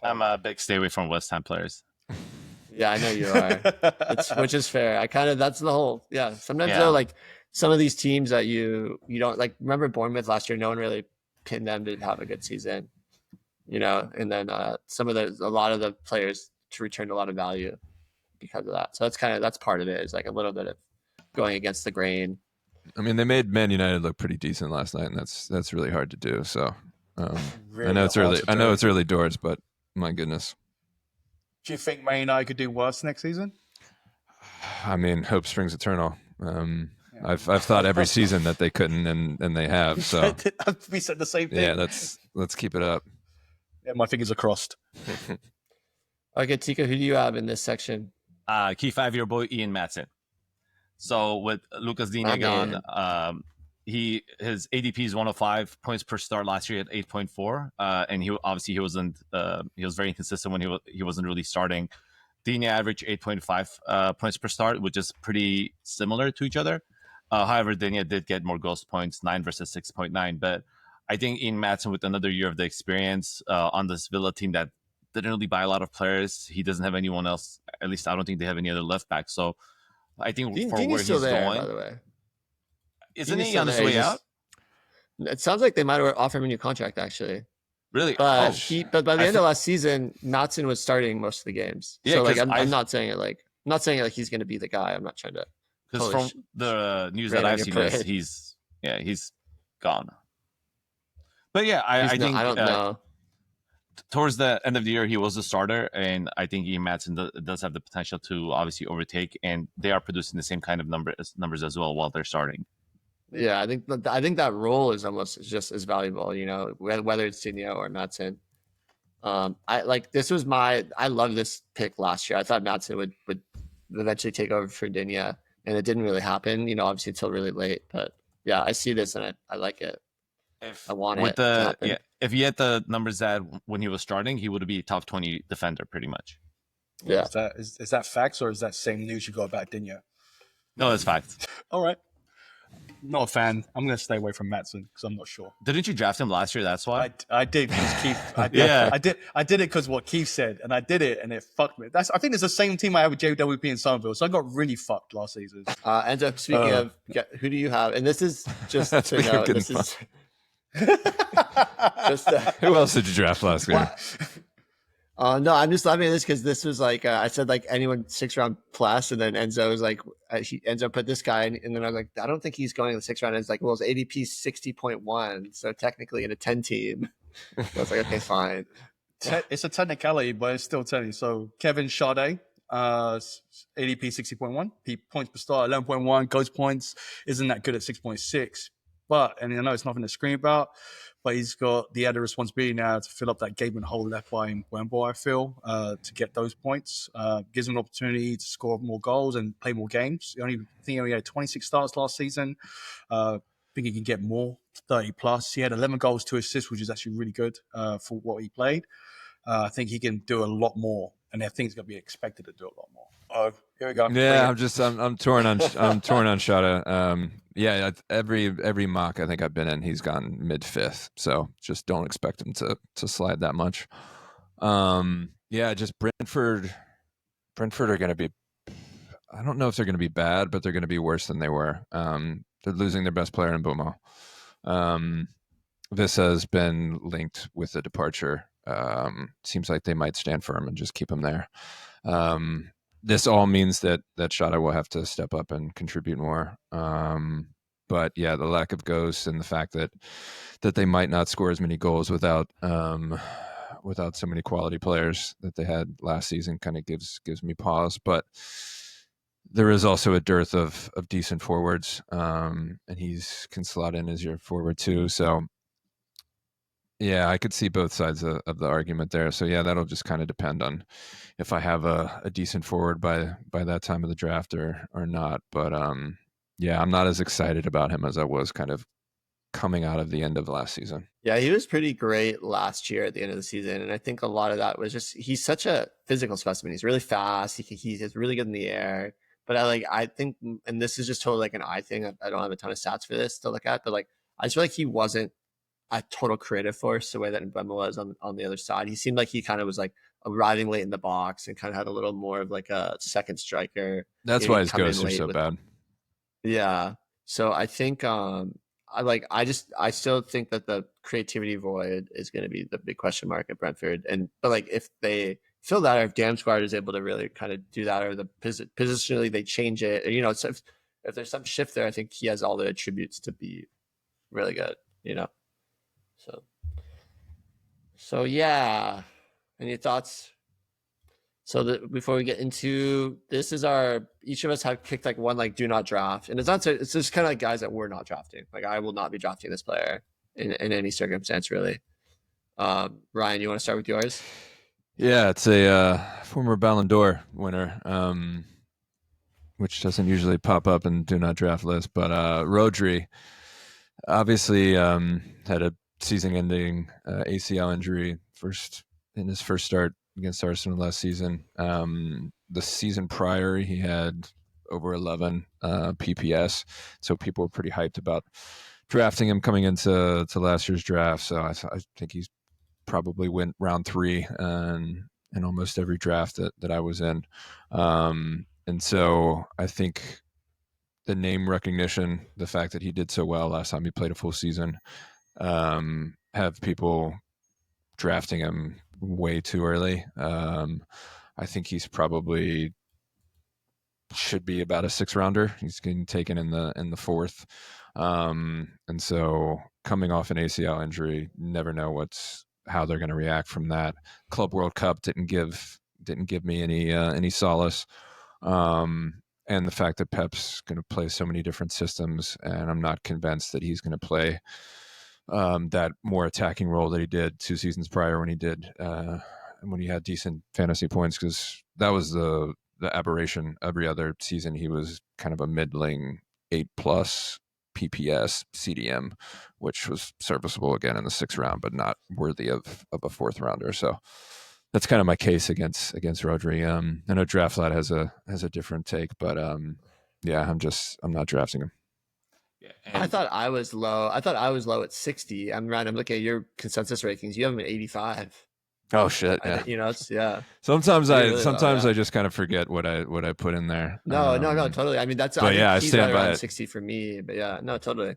I'm a big stay away from West Ham players. Yeah, I know you are. Which is fair. That's the whole. Yeah. Sometimes though, like some of these teams that you don't like. Remember Bournemouth last year? No one really pinned them to have a good season, and then a lot of the players to return a lot of value because of that. So that's part of it. Is like a little bit of going against the grain. I mean, they made Man United look pretty decent last night, and that's really hard to do. So Really I know it's hard early. to I know do. it's early doors, but my goodness. Do you think Man United could do worse next season? I mean, hope springs eternal. I've thought every season that they couldn't, and they have. So We said the same thing. yeah, let's keep it up. Yeah, my fingers are crossed. Okay, Tiko, who do you have in this section? Key 5-year boy Ian Maddison. So with Lucas Digne gone, his ADP is 105 points per start last year at 8.4, and he was very inconsistent when he wasn't really starting. Digne averaged 8.5 points per start, which is pretty similar to each other. However, Digne did get more ghost points, 9 versus 6.9. But I think Ian Maddison, with another year of the experience on this Villa team that didn't really buy a lot of players, he doesn't have anyone else. At least I don't think they have any other left back. So I think for Digne's where still he's there, going, by the way. isn't Digne's he still on his there. way out? It sounds like they might offer him a new contract, actually. Really? But Oh, but by the end of last season, Maddison was starting most of the games. Yeah, so like 'cause I'm not saying it like he's going to be the guy. I'm not trying to. because totally from the news rain that on I've your seen, parade. he's gone. But yeah, I think I don't know. towards the end of the year he was a starter, and I think Ian Maddison does have the potential to obviously overtake, and they are producing the same kind of numbers as well while they're starting. Yeah, I think that role is almost just as valuable. Whether it's Digne or Maddison. I love this pick last year. I thought Maddison would eventually take over for Digne, and it didn't really happen. Obviously until really late. But yeah, I see this and I like it. I want it. If he had the numbers that when he was starting, he would be a top 20 defender pretty much. Yeah. Is that facts or is that same news you got about Digne? No, that's fact. All right. Not a fan. I'm going to stay away from Maddison because I'm not sure. Didn't you draft him last year? That's why. I did because Keefe. Yeah. I did it because what Keefe said, and I did it, and it fucked me. I think it's the same team I had with JWP and Somerville, so I got really fucked last season. And so speaking of, who do you have? And this is just That's to what you're know. getting This is Who else did you draft last year? no, I'm just laughing at this because this was like I said like anyone 6th round plus, and then Enzo was like Enzo put this guy, and then I was like I don't think he's going in the 6th round. And it's like, well, his ADP 60.1, so technically in a 10 team. So I was like, okay, fine. it's a technicality, but it's still technical. So Kevin Sade, ADP 60.1, points per star 11.1, ghost points isn't that good at 6.6. But, and I know it's nothing to scream about, but he's got the added responsibility now to fill up that gaping hole left by Mbeumo, I feel, to get those points. Gives him an opportunity to score more goals and play more games. I think he only had 26 starts last season. I think he can get more, 30 plus. He had 11 goals, 2 assists, which is actually really good for what he played. I think he can do a lot more, and I think he's going to be expected to do a lot more. Oh, here we go. Yeah, I'm torn on Shada. Yeah, every mock I think I've been in, he's gone mid 5th, so just don't expect him to slide that much. Yeah, just Brentford are going to be. I don't know if they're going to be bad, but they're going to be worse than they were. They're losing their best player in Mbeumo. This has been linked with the departure. Seems like they might stand firm and just keep him there. This all means that Shada will have to step up and contribute more. But yeah, the lack of ghosts and the fact that they might not score as many goals without so many quality players that they had last season kind of gives me pause. But there is also a dearth of decent forwards, and he's can slot in as your forward too. So yeah, I could see both sides of the argument there. So yeah, that'll just kind of depend on if I have a decent forward by that time of the draft or not. But yeah, I'm not as excited about him as I was kind of coming out of the end of last season. Yeah, he was pretty great last year at the end of the season, and I think a lot of that was just he's such a physical specimen. He's really fast. He's really good in the air. But I think, and this is just totally like an eye thing. I don't have a ton of stats for this to look at, but I just feel like he wasn't a total creative force the way that Mbeumo was on the other side. He seemed like he kind of was like arriving late in the box and kind of had a little more of like a second striker. That's why his ghosts are so bad. Yeah. So I think I still think that the creativity void is going to be the big question mark at Brentford. But if they fill that, or if Damsgaard is able to really kind of do that, or the positionally they change it, so if there's some shift there, I think he has all the attributes to be really good, So yeah. Any thoughts? So before we get into this, is each of us have picked one do not draft, and it's just kind of like guys that we're not drafting. I will not be drafting this player in any circumstance, really. Ryan, you want to start with yours? Yeah, it's a former Ballon d'Or winner, which doesn't usually pop up in do not draft list, but Rodri obviously had a season-ending ACL injury in his first start against Arsenal last season. The season prior, he had over 11 PPS, so people were pretty hyped about drafting him coming into last year's draft. So I think he's probably went round 3 in almost every draft that I was in. And so I think the name recognition, the fact that he did so well last time he played a full season, have people drafting him way too early. I think he's probably should be about a 6 rounder. He's getting taken in the 4th. And so coming off an ACL injury, never know how they're going to react from that. Club World Cup didn't give me any solace. And the fact that Pep's going to play so many different systems, and I'm not convinced that he's going to play that more attacking role that he did 2 seasons prior when he had decent fantasy points, because that was the aberration. Every other season he was kind of a middling 8+ PPS CDM, which was serviceable again in the 6th round, but not worthy of a 4th rounder. So that's kind of my case against Rodri. I know DraftLad has a different take, but yeah, I'm not drafting him. Yeah, I thought I was low at 60. I'm looking at your consensus rankings. You have him at 85. Oh shit! Yeah. It's yeah. Sometimes I just kind of forget what I put in there. No, totally. I mean, I stand by it. 60 for me, but yeah, no, totally.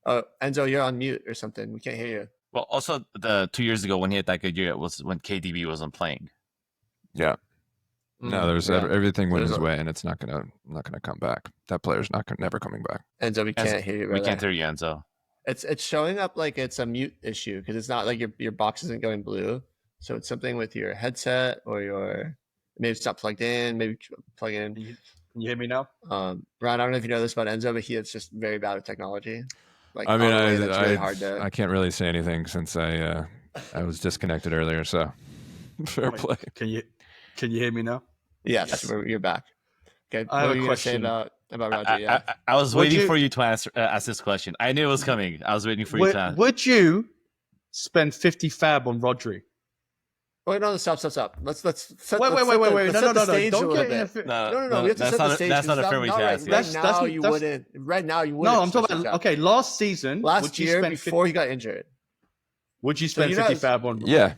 Oh, Enzo, you're on mute or something. We can't hear you. Well, also the 2 years ago when he had that good year, it was when KDB wasn't playing. Yeah. No, everything went his way, and it's not gonna come back. That player's never coming back. Enzo, we can't hear you. We can't hear you, Enzo. It's showing up like it's a mute issue because it's not like your box isn't going blue. So it's something with your headset or maybe it's not plugged in. Maybe plug in. Can you hear me now? Ryan, I don't know if you know this about Enzo, but is just very bad with technology. Like, I mean, that's really hard I can't really say anything since I was disconnected earlier. So fair play. Can you hear me now? Yes, you're back. Okay, I have what a were you gonna say question. about Roger? Yeah, I was waiting for you to ask this question. I knew it was coming. I was waiting for you to ask. Would you spend 50 fab on Rodri? wait, no, stop. Let's set, Wait. let's No. set the stage a Don't little get bit. no. We have to set the stage. That's not a fair way to ask it. Right now, you wouldn't. No, I'm talking about okay. Last season, last would you year spend before he got injured. Would you spend you 50 guys- fab on? Rodri? Yeah.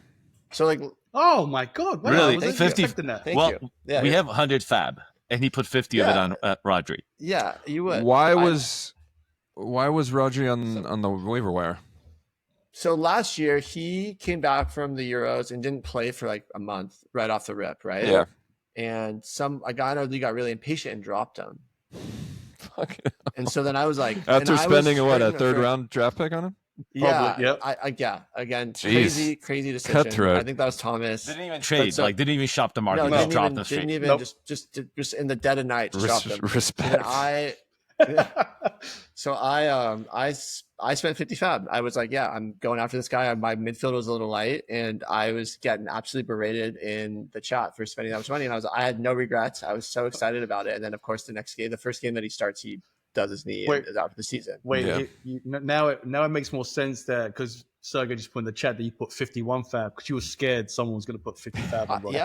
So like, Oh my god! Wow, Really? I wasn't 50 expecting that. thank well, you. Yeah, we have 100 fab, and he put 50 of it on Rodri. Yeah, you would. Why was Rodri on the waiver wire? So last year he came back from the Euros and didn't play for like a month right off the rip, right? Yeah. And a guy in our league got really impatient and dropped him. Fuck. And so then I was like, After and I was spending a starting to third figure- round draft pick on him? Yeah, Probably, yeah. Again, Jeez. crazy decision. Cutthroat. I think that was Thomas. Didn't even trade. so- Didn't even shop the market. No, just didn't dropped even, them straight. didn't even Nope. just in the dead of night just dropped him. Respect. And so I spent 50 fab. I was like, yeah, I'm going after this guy. My midfield was a little light, and I was getting absolutely berated in the chat for spending that much money. And I had no regrets. I was so excited about it. And then, of course, the first game that he starts, he does his knee and is out for the season. Wait, Yeah. now it makes more sense there because Sergey just put in the chat that you put 51 fab because you were scared someone was going to put 50 fab on Rodri.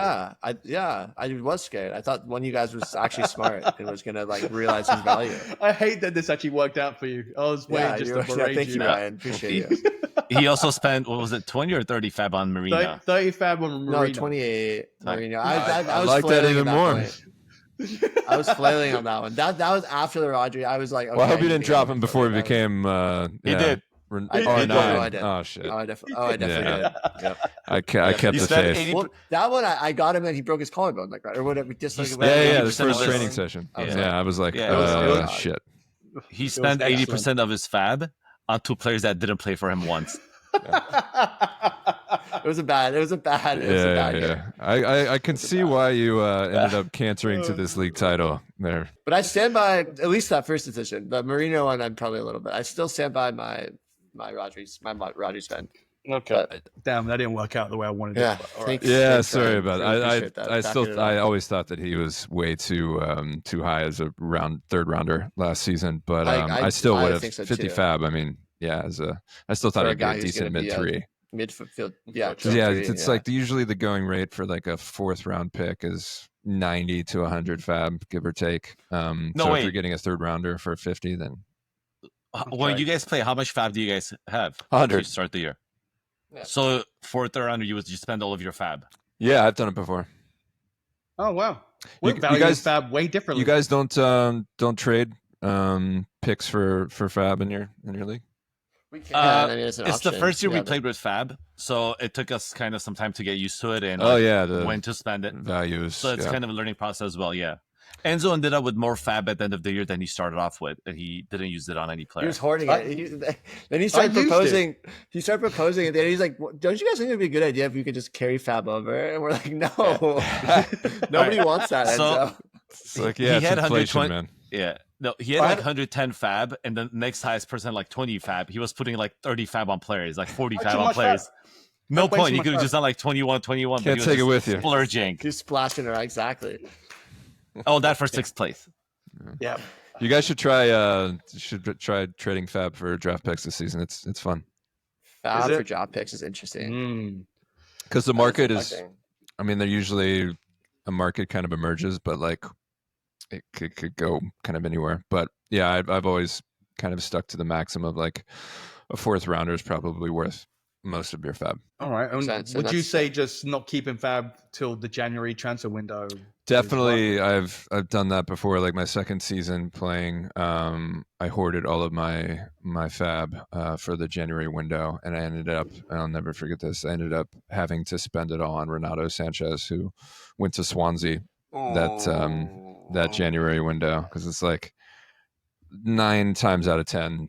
I was scared. I thought one of you guys was actually smart and was gonna like realize his value. I hate that this actually worked out for you. I was waiting just to berate thank you. you, Ryan. Appreciate you. He also spent, what was it, 20 or 30 fab on Marina? 30 fab on No, Marino. 28. Marino. I I was like that flailing even at more. point. I was flailing on that one. That was after the Rodri. I was like, okay, Well, I hope you need didn't to drop go him for before it. he became. He did. I R9. did. No, I did. Oh shit! I definitely did. Yep. I kept You the spent faith. 80 Well, that one I got him and he broke his collarbone like that or whatever. Just like Yeah, the 80% first of training his- session. Yeah. Yeah, I was like, Yeah, it was- shit. He spent excellent. 80% of his fab on two players that didn't play for him once. It was a bad Yeah. year. I can see why you ended up cantering to this league title there. But I stand by at least that first decision. The Marino one, I'm probably a little bit. I still stand by my Rodri spend. Okay. Damn, that didn't work out the way I wanted Yeah, it. But all right. thanks. Yeah, Thanks, sorry Ryan. about Really it. appreciate that. I Backing it I up. always thought that he was way too high as a third rounder last season, but I still would have think so 50 too. fab. I mean, yeah, I still thought For a he'd be guy a who's decent gonna be mid a three. midfield. Yeah, Yeah, three, it's like usually the going rate for like a fourth round pick is 90 to 100 fab, give or take. So if wait. you're getting a third rounder for 50, then When you guys play, how much fab do you guys have 100. to start the year? Yeah. So for a third rounder, you would just spend all of your fab. yeah, I've done it before. Oh wow. You- We you value guys- fab way differently. You guys don't trade picks for fab in your league? we can. I mean, it's an It's the option. first year we Yeah, played with fab, so it took us kind of some time to get used to it and Oh yeah, the when to spend it. values. So it's yeah. kind of a learning process as well. Yeah. Enzo ended up with more fab at the end of the year than he started off with, and he didn't use it on any He player. was hoarding it. Then he started used it. proposing. He started proposing, and then he's like, "Don't you guys think it'd be a good idea if we could just carry Fab over?" And we're like, "No, nobody wants that." So- Enzo. It's like, yeah, He it's had inflation, 120 man. Yeah. No, he had like 110 fab, and the next highest person like 20 fab. He was putting like 30 fab on players, like 40 Too fab on much players. fab. No Way point. too He much could have fab. just done like 21, but Can't he was take it just with you. splurging. He's splashing around exactly. Oh, that for sixth place. Yeah. You guys should try trading fab for draft picks this season. It's fun Fab Is for it? job picks is interesting. Mm. because the market is. Interesting. I mean, they're usually a market kind of emerges, but like it could go kind of anywhere. But yeah, I've always kind of stuck to the maxim of like a fourth rounder is probably worth most of your fab. All right. And Sense, and would you that's- say just not keeping fab till the January transfer window? Definitely, I've done that before. Like my second season playing, I hoarded all of my fab for the January window, and I ended up. I'll never forget this. I ended up having to spend it all on Renato Sanchez, who went to Swansea that January window, because it's like 9 times out of 10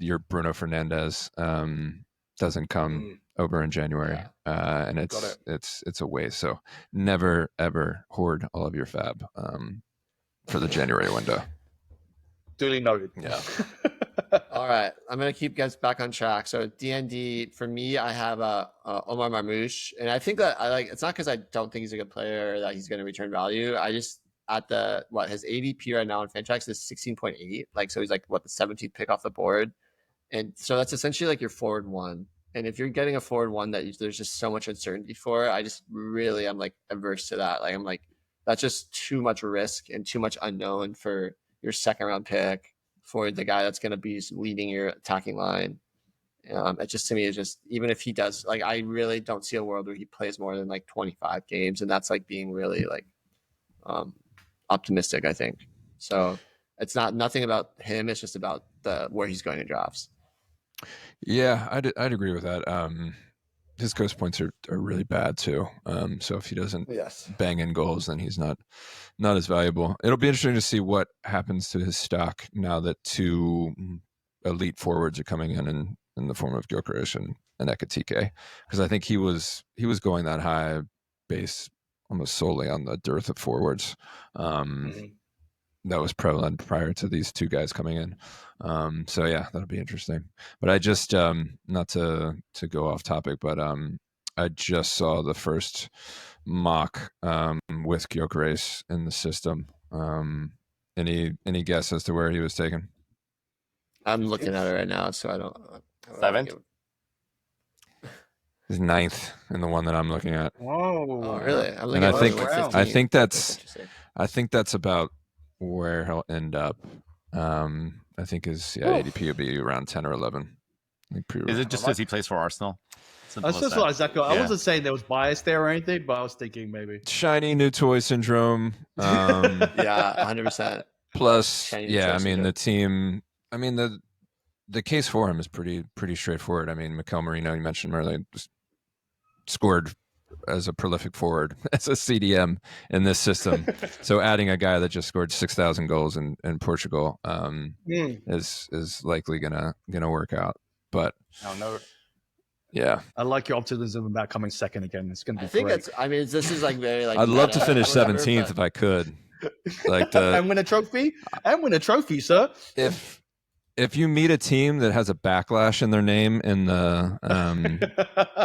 your Bruno Fernandes doesn't come over in January, and it's a waste. So never ever hoard all of your fab for the January window. Duly noted. Yeah. All right, I'm gonna keep guys back on track. So DND for me, I have Omar Marmoush, and I think that it's not because I don't think he's a good player or that he's gonna return value. I just at his ADP right now on fantrax is 16.8. Like, so he's like the 17th pick off the board, and so that's essentially like your forward one. And if you're getting a forward one that there's just so much uncertainty for, I'm like averse to that. Like, I'm like, that's just too much risk and too much unknown for your second round pick for the guy that's going to be leading your attacking line. It just, to me, is just, even if he does, like, I really don't see a world where he plays more than like 25 games. And that's like being really like optimistic, I think. So it's nothing about him. It's just about where he's going in drafts. Yeah, I'd agree with that. His ghost points are really bad too. So if he doesn't bang in goals, then he's not as valuable. It'll be interesting to see what happens to his stock now that 2 elite forwards are coming in the form of Gyökeres and Ekitike, because I think he was going that high based almost solely on the dearth of forwards. That was prevalent prior to these 2 guys coming in. So yeah, that'll be interesting. But I just not to go off topic, but I just saw the first mock with Gyökeres in the system. Any guess as to where he was taken? I'm looking at it right now, so I don't. 7th? He's 9th in the one that I'm looking at. Whoa! Oh, really? And I think that's about where he'll end up. I think his ADP will be around 10 or 11. Is it just because he plays for Arsenal? That's just what exactly. I wasn't saying there was bias there or anything, but I was thinking maybe shiny new toy syndrome. Yeah, 100%. Plus, I mean the team. I mean the case for him is pretty straightforward. I mean, Mikkel Marino, you mentioned earlier, scored as a prolific forward as a CDM in this system. So adding a guy that just scored 6,000 goals in Portugal is likely gonna work out. But no. Yeah, I like your optimism about coming second again. It's going to be. I think great. this is like very like. I'd love to finish 17th if I could. Like and win a trophy. And win a trophy, sir. If you meet a team that has a backlash in their name in the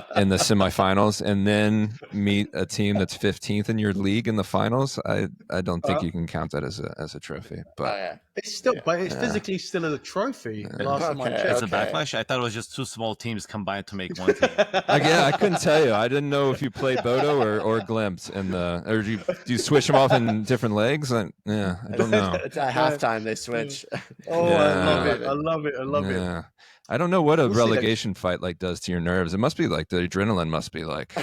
semifinals, and then meet a team that's 15th in your league in the finals, I don't think you can count that as a trophy. But it's still, but it's physically still a trophy. It's a backlash. I thought it was just 2 small teams combined to make one team. I couldn't tell you. I didn't know if you played Bodo or Glimt or do you switch them off in different legs? I don't know. It's at halftime they switch. I love it. I don't know what a relegation fight like does to your nerves. It must be like the adrenaline must be like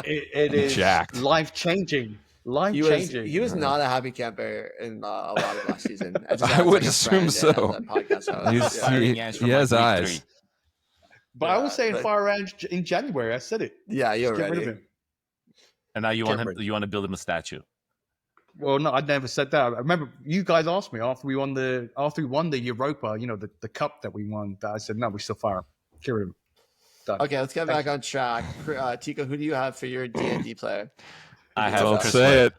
it is jacked. Life changing. He was not a happy camper in a lot of last season. I would assume so. He has eyes. But I was saying fire around in January. I said it. Yeah, you're Get rid ready. of him. And now you want to build him a statue. Well, no, I never said that. I remember you guys asked me after we won the Europa, the cup that we won. That I said no, we still fire him. Get rid of him. Done. Okay, let's get back on track. Tiko, who do you have for your D&D player? I have. Don't say it.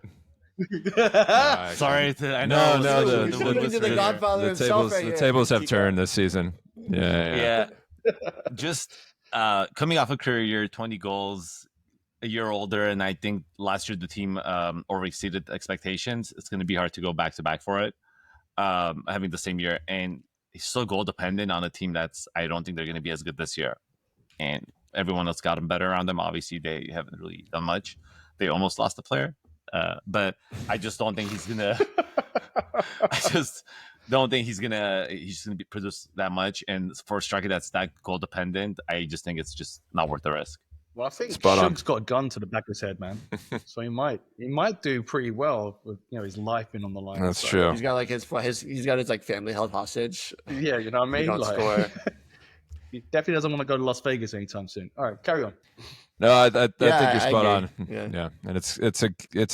Sorry, I know. No. The Godfather himself right here. The tables have turned this season. Yeah. Just coming off a career year, 20 goals, a year older, and I think last year the team already exceeded expectations. It's going to be hard to go back to back for it, having the same year. And he's so goal dependent on a team I don't think they're going to be as good this year. And everyone else got him better around them. Obviously, they haven't really done much. They almost lost a player, but I just don't think he's gonna. I just don't think he's gonna produce that much. And for a striker that's that goal dependent, I just think it's just not worth the risk. Well, I think Shug's got a gun to the back of his head, man. So he might do pretty well with his life being on the line. That's true. He's got like his like family held hostage. Yeah, you know what I mean. He don't score. He definitely doesn't want to go to Las Vegas anytime soon. All right, carry on. No, I think you're spot on. Yeah. And it's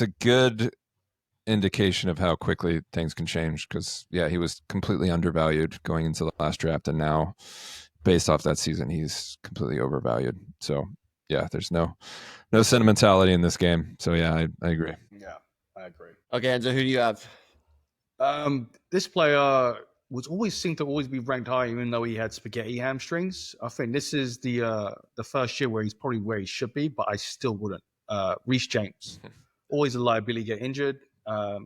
a good indication of how quickly things can change. Because he was completely undervalued going into the last draft, and now, based off that season, he's completely overvalued. So there's no sentimentality in this game. So I agree. Yeah, I agree. Okay, Enzo, who do you have? This player seemed to always be ranked high, even though he had spaghetti hamstrings. I think this is the first year where he's probably where he should be, but I still wouldn't. Reece James, always a liability, get injured. I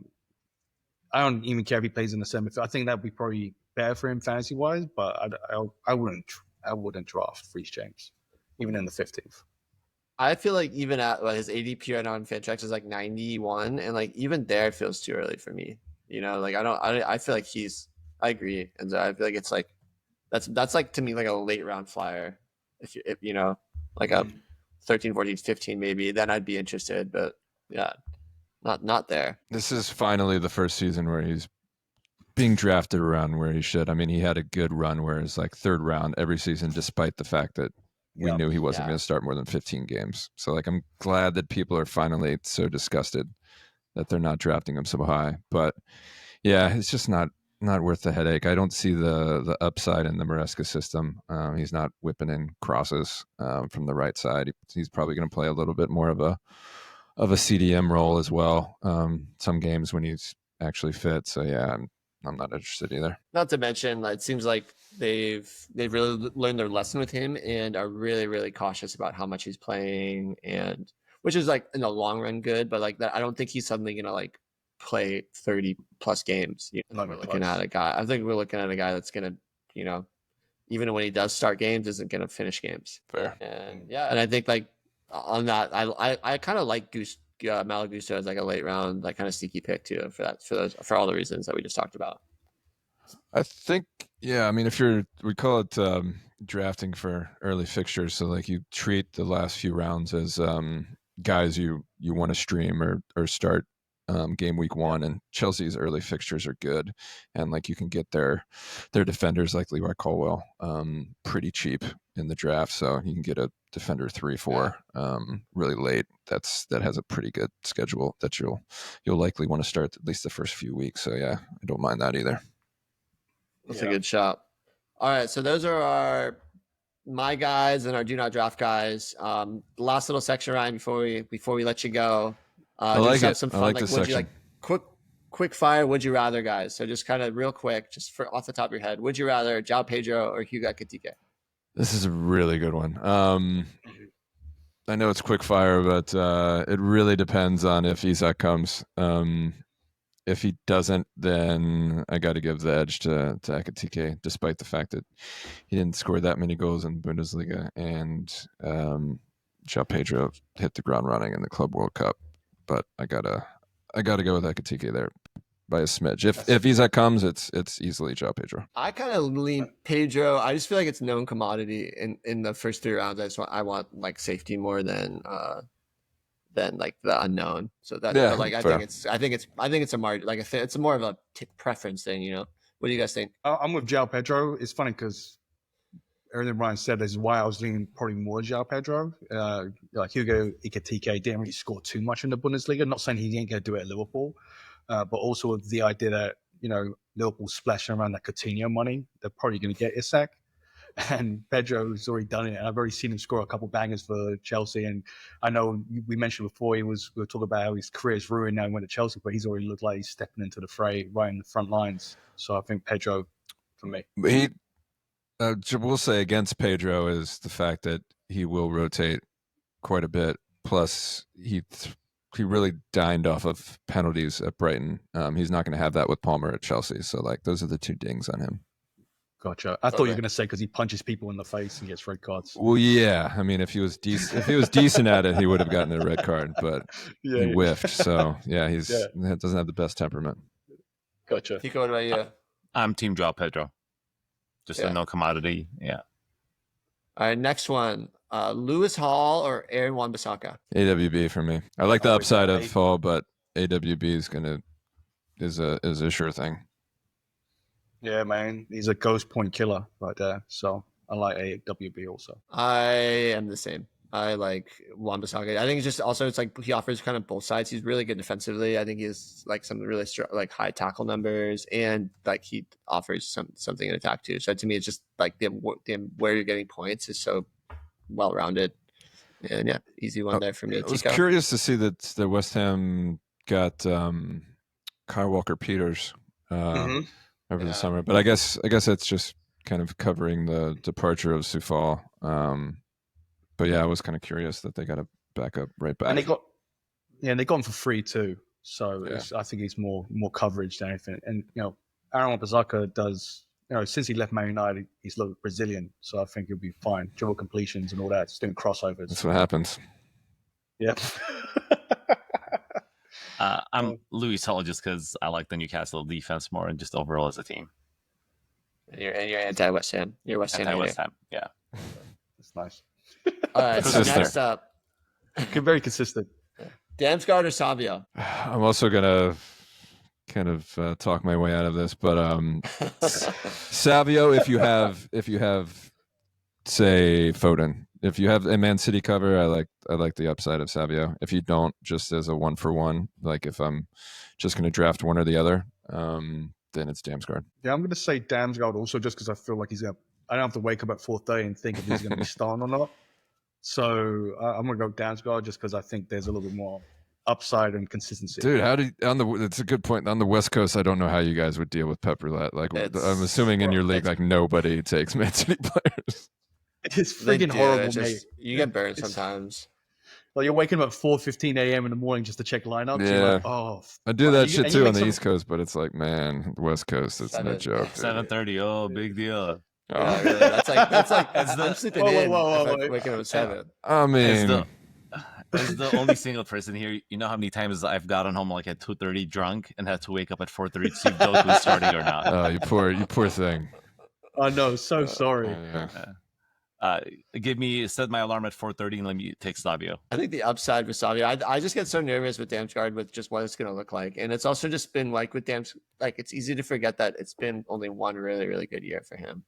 don't even care if he plays in the semi. I think that would be probably better for him fantasy wise, but I wouldn't draft Reece James, even in the 15th. I feel like even at his ADP right now on fantrax is like 91, and like even there it feels too early for me. I feel like I agree, and I feel like it's like that's like to me like a late round flyer. If like a 13, 14, 15 maybe, then I'd be interested. But not there. This is finally the first season where he's being drafted around where he should. I mean, he had a good run where it's like third round every season, despite the fact that we knew he wasn't going to start more than 15 games. So like, I'm glad that people are finally so disgusted that they're not drafting him so high. But it's just not worth the headache. I don't see the upside in the Maresca system. He's not whipping in crosses from the right side. He's probably going to play a little bit more of a CDM role as well. Some games when he's actually fit. So I'm not interested either. Not to mention, it seems like they've really learned their lesson with him and are really, really cautious about how much he's playing, and which is like in the long run good, but like that, I don't think he's suddenly gonna like play 30 plus games. We're looking at a guy. I think we're looking at a guy that's gonna, even when he does start games, isn't gonna finish games. Fair. And and I think like on that, I kind of like Malagusto as like a late round, like kind of sneaky pick too for all the reasons that we just talked about. I think, I mean, we call it drafting for early fixtures. So like you treat the last few rounds as guys you want to stream or start game week 1, and Chelsea's early fixtures are good, and like you can get their defenders like Levi Colwill pretty cheap in the draft, so you can get a defender 3-4 really late. That has a pretty good schedule that you'll likely want to start at least the first few weeks. So I don't mind that either. That's a good shot. All right, so those are my guys and our do not draft guys. The last little section, Ryan, before we let you go. I like it. Some fun, I like this section. Quick fire, would you rather, guys? So just kind of real quick, just for off the top of your head, would you rather João Pedro or Hugo Ekitike? This is a really good one. I know it's quick fire, but it really depends on if Isak comes. If he doesn't, then I got to give the edge to Ekitike, despite the fact that he didn't score that many goals in Bundesliga, and João Pedro hit the ground running in the Club World Cup. But I gotta go with Ekitike there by a smidge. If Isak comes, it's easily João Pedro. I kind of lean Pedro. I just feel like it's known commodity in the first 3 rounds. I want like safety more than like the unknown. So that I think it's a margin. Like it's more of a preference thing. What do you guys think? I'm with João Pedro. It's funny because everything Ryan said is why I was leaning probably more João Pedro. Like Hugo Ekitike didn't really score too much in the Bundesliga. Not saying he ain't going to do it at Liverpool, but also with the idea that Liverpool splashing around that Coutinho money, they're probably going to get Isak. And Pedro's already done it. And I've already seen him score a couple bangers for Chelsea. And I know we mentioned before we were talking about how his career is ruined now and went to Chelsea, but he's already looked like he's stepping into the fray right in the front lines. So I think Pedro for me. We'll say against Pedro is the fact that he will rotate quite a bit. Plus, he really dined off of penalties at Brighton. He's not going to have that with Palmer at Chelsea. So like those are the 2 dings on him. Gotcha. I thought you were going to say because he punches people in the face and gets red cards. Well, yeah. I mean, if he was decent at it, he would have gotten a red card, but he whiffed. So he doesn't have the best temperament. Gotcha. Tiko, what about you? I'm Team João Pedro. Just a no commodity. Yeah. All right, next one. Lewis Hall or Aaron Wan-Bissaka? AWB for me. I like the upside of Hall, but AWB is a sure thing. Yeah, man. He's a ghost point killer right there. So I like AWB also. I am the same. I like Wan-Bissaka. I think it's just also it's like he offers kind of both sides. He's really good defensively. I think he has like some really like high tackle numbers, and like he offers something in attack too. So to me, it's just like the where you're getting points is so well rounded. And yeah, easy one there for me. I was Tiko. curious to see that the West Ham got Kyle Walker-Peters over the summer, but I guess that's just kind of covering the departure of Soufal. But yeah, I was kind of curious that they got a backup right back. And they got him for free too. So I think he's more coverage than anything. And Aaron Wan-Bissaka does. Since he left Man United, he's looked Brazilian. So I think he'll be fine. Dribble completions and all that. Just doing crossovers. That's what happens. Yeah. I'm Luiz Hall just because I like the Newcastle defense more and just overall as a team. And you're anti-West Ham. You're West Ham. Anti-West Ham. Yeah. That's nice. All right. So next up, very consistent. Damsgaard or Savio? I'm also gonna kind of talk my way out of this, but Savio, if you have say Foden, if you have a Man City cover, I like the upside of Savio. If you don't, just as a 1-for-1, like if I'm just going to draft one or the other, then it's Damsgaard. Yeah, I'm going to say Damsgaard also just because I feel like I don't have to wake up at 4:30 and think if he's going to be starting or not. So I'm going to go Damsgaard just because I think there's a little bit more upside and consistency. Dude, it's a good point. On the West Coast, I don't know how you guys would deal with Pep Roulette. Like, I'm assuming in your league, like nobody takes Man City players. It's freaking horrible, mate. You get burned sometimes. Well, you're waking up at 4:15 a.m. in the morning just to check lineups. Yeah, like, oh, I do that shit too on the East Coast, but it's like, man, the West Coast, it's no joke. 7:30, oh, big deal. Yeah, really. That's like I'm sleeping in. Waking up at 7. I mean, as the only single person here, you know how many times I've gotten home like at 2:30 drunk and had to wake up at 4:30 to see if Doku starting or not. Oh, you poor thing. I know, so sorry. Set my alarm at 4:30 and let me take Savio. I think the upside with Savio, I just get so nervous with Damsgaard with just what it's going to look like. And it's also just been like with like it's easy to forget that it's been only one really, really good year for him.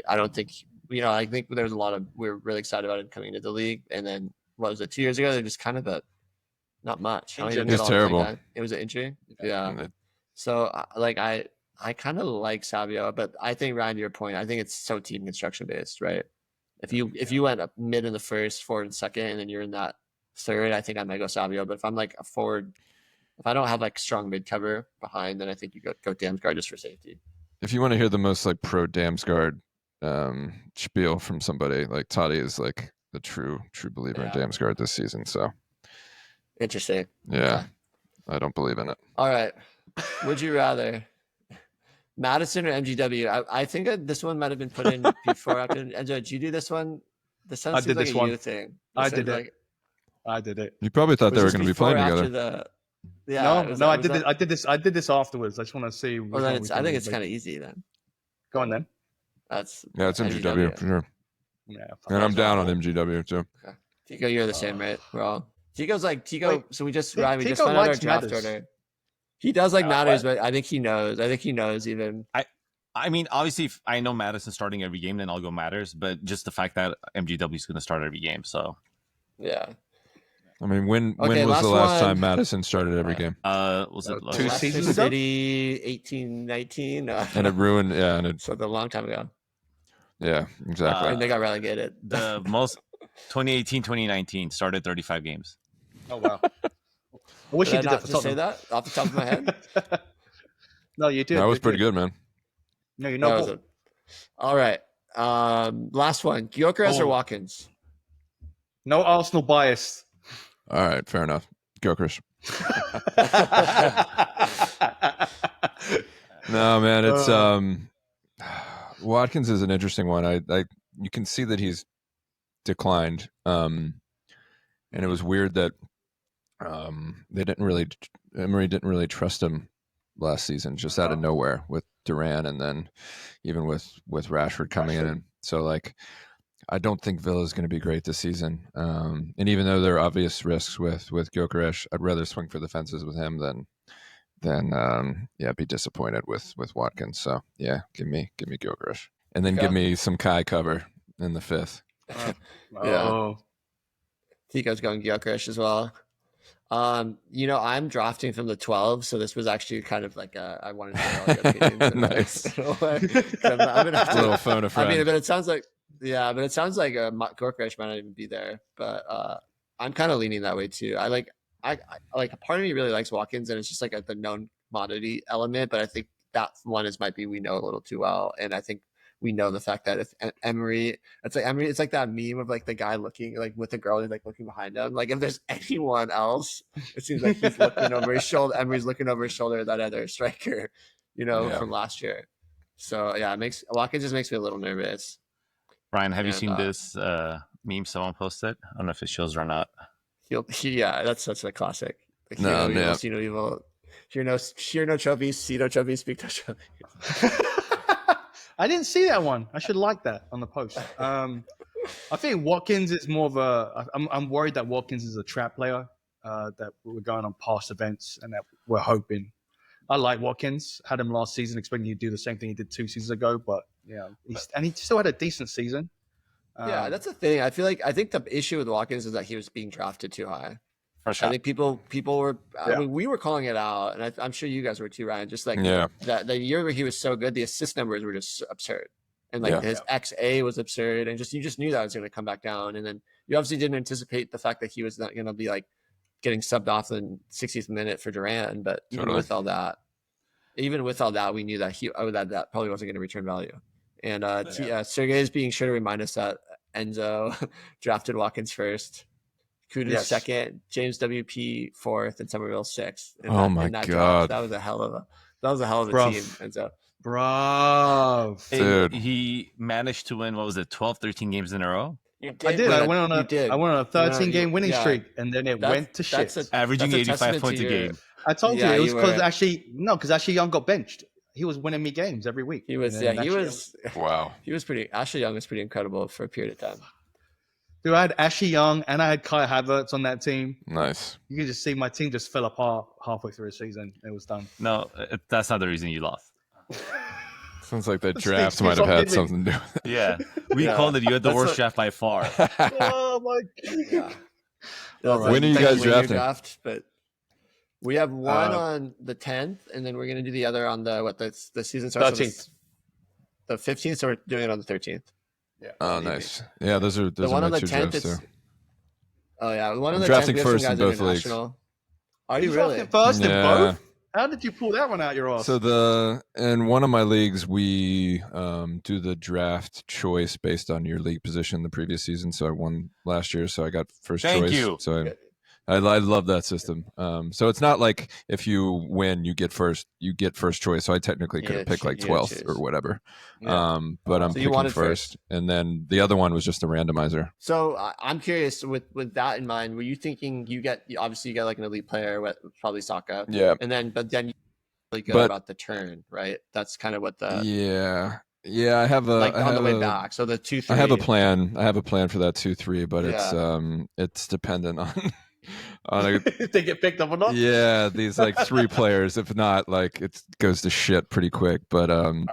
I don't think, I think there's we're really excited about him coming into the league. And then, what was it, 2 years ago? They're just kind of not much. It was terrible. Like it was an injury. Yeah. So, I kind of like Savio, but I think, Ryan, to your point, I think it's so team construction based, right? If you went up mid in the first, forward in second, and then you're in that third, I think I might go Savio. But if I'm like a forward, if I don't have like strong mid cover behind, then I think you go Damsgaard just for safety. If you want to hear the most like pro Damsgaard spiel from somebody, like Toddy is like the true believer in Damsgaard this season. So interesting. Yeah, okay. I don't believe in it. All right, would you rather Maddison or MGW? I think this one might have been put in before. After Enzo, did you do this one? This sounds like a you thing. I did it. You probably thought they were going to be playing together. No, I did this. I did this afterwards. I just want to see. I think it's kind of easy then. Go on then. It's MGW for sure. Yeah, and I'm down on MGW too. Okay. Tiko, you're the same, right? We're all Tiko. So we just found out our draft order. He does like Matters, but I think he knows. Even. I mean, obviously, if I know Maddison starting every game, then I'll go Matters. But just the fact that MGW is going to start every game, so yeah. I mean, when was the last time Maddison started every game? Was it 2 seasons ago? City 18-19, and it ruined. Yeah, and so a long time ago. Yeah, exactly. And they got relegated. The most 2018-2019 started 35 games. Oh wow! I wish you did that for Tottenham. Say that off the top of my head. No, you did. That was pretty good, man. No, you know. All right. Last one: Gyökeres or Watkins? No Arsenal bias. All right, fair enough. Gyökeres. No, man, it's Watkins is an interesting one. I you can see that he's declined, and it was weird that Emery didn't really trust him last season, just out of nowhere with Duran, and then even with Rashford coming in, and so like I don't think Villa is going to be great this season. And even though there are obvious risks with Gyökeres, I'd rather swing for the fences with him than be disappointed with Watkins. So yeah, give me Gyökeres, and then give me some Kai cover in the 5th. Yeah. Tiko's going Gyökeres as well. I'm drafting from the 12, so this was actually kind of like I wanted to know all your opinions. Nice. I'm gonna have to, Little phone a friend. I mean, but it sounds like Gyökeres might not even be there, but I'm kind of leaning that way too. I like a part of me really likes Watkins, and it's just like the known commodity element, but I think that one might be we know a little too well, and I think we know the fact that if Emery, it's like that meme of like the guy looking like with the girl who's like looking behind him. Like if there's anyone else, it seems like he's looking over his shoulder. Emery's looking over his shoulder at that other striker, from last year. So yeah, Watkins just makes me a little nervous. Ryan, have you seen this meme someone posted? I don't know if it shows or not. That's such a classic. Like, No. Evil. Hear no trophies, see no trophies, speak no trophies. I didn't see that one. I should like that on the post. I think Watkins is more of a. I'm worried that Watkins is a trap player. That we're going on past events and that we're hoping. I like Watkins. Had him last season, expecting he'd do the same thing he did 2 seasons ago. But yeah, he still had a decent season. Yeah, that's the thing. I think the issue with Watkins is that he was being drafted too high. For sure. I think people were. I mean, we were calling it out, and I'm sure you guys were too, Ryan. Just like that the year where he was so good, the assist numbers were just absurd, and like his XA was absurd, and you just knew that was going to come back down. And then you obviously didn't anticipate the fact that he was not going to be like getting subbed off in 60th minute for Duran. But even with all that, we knew that that probably wasn't going to return value. And Sergey is being sure to remind us that Enzo drafted Watkins first. Kudos second, James WP fourth, and Somerville sixth. My God, draft. That was a hell of a team. Enzo, bro, dude, he managed to win. What was it? 12, 13 games in a row. I did. I went on a 13-game winning streak, and then it went to shit. Averaging 85 points a game. I told you it was because Ashley Young got benched. He was winning me games every week. He was. Wow. He was pretty. Ashley Young was pretty incredible for a period of time. Dude, I had Ashley Young and I had Kai Havertz on that team. Nice. You can just see my team just fell apart halfway through the season. It was done. No, that's not the reason you lost. Sounds like that draft might have had something to do with it. Yeah. We called it. You had the worst draft by far. Oh, my God. Yeah. When are you guys drafting? But we have one on the 10th, and then we're going to do the other on the season starts 13th. The 15th, so we're doing it on the 13th. Yeah. Oh, nice. Yeah, those are the one my on the two 10th. drafts too. Oh yeah, the one on the drafting 10th. First in both leagues. Are you really? First in both? How did you pull that one out your ass? So in one of my leagues, we do the draft choice based on your league position the previous season. So I won last year, so I got first choice. Thank you. So I love that system. So it's not like if you win, you get first choice. So I technically could have picked like 12th or whatever. Yeah. But I'm picking first. And then the other one was just a randomizer. So I'm curious with that in mind, were you thinking you get like an elite player with probably Saka? Yeah. But then you really good about the turn, right? That's kind of what the I have on the way back. So the 2-3. I have a plan. I have a plan for that 2-3, but it's dependent on if they get picked up or not. Yeah, these like 3 players. If not, like it goes to shit pretty quick. But I'm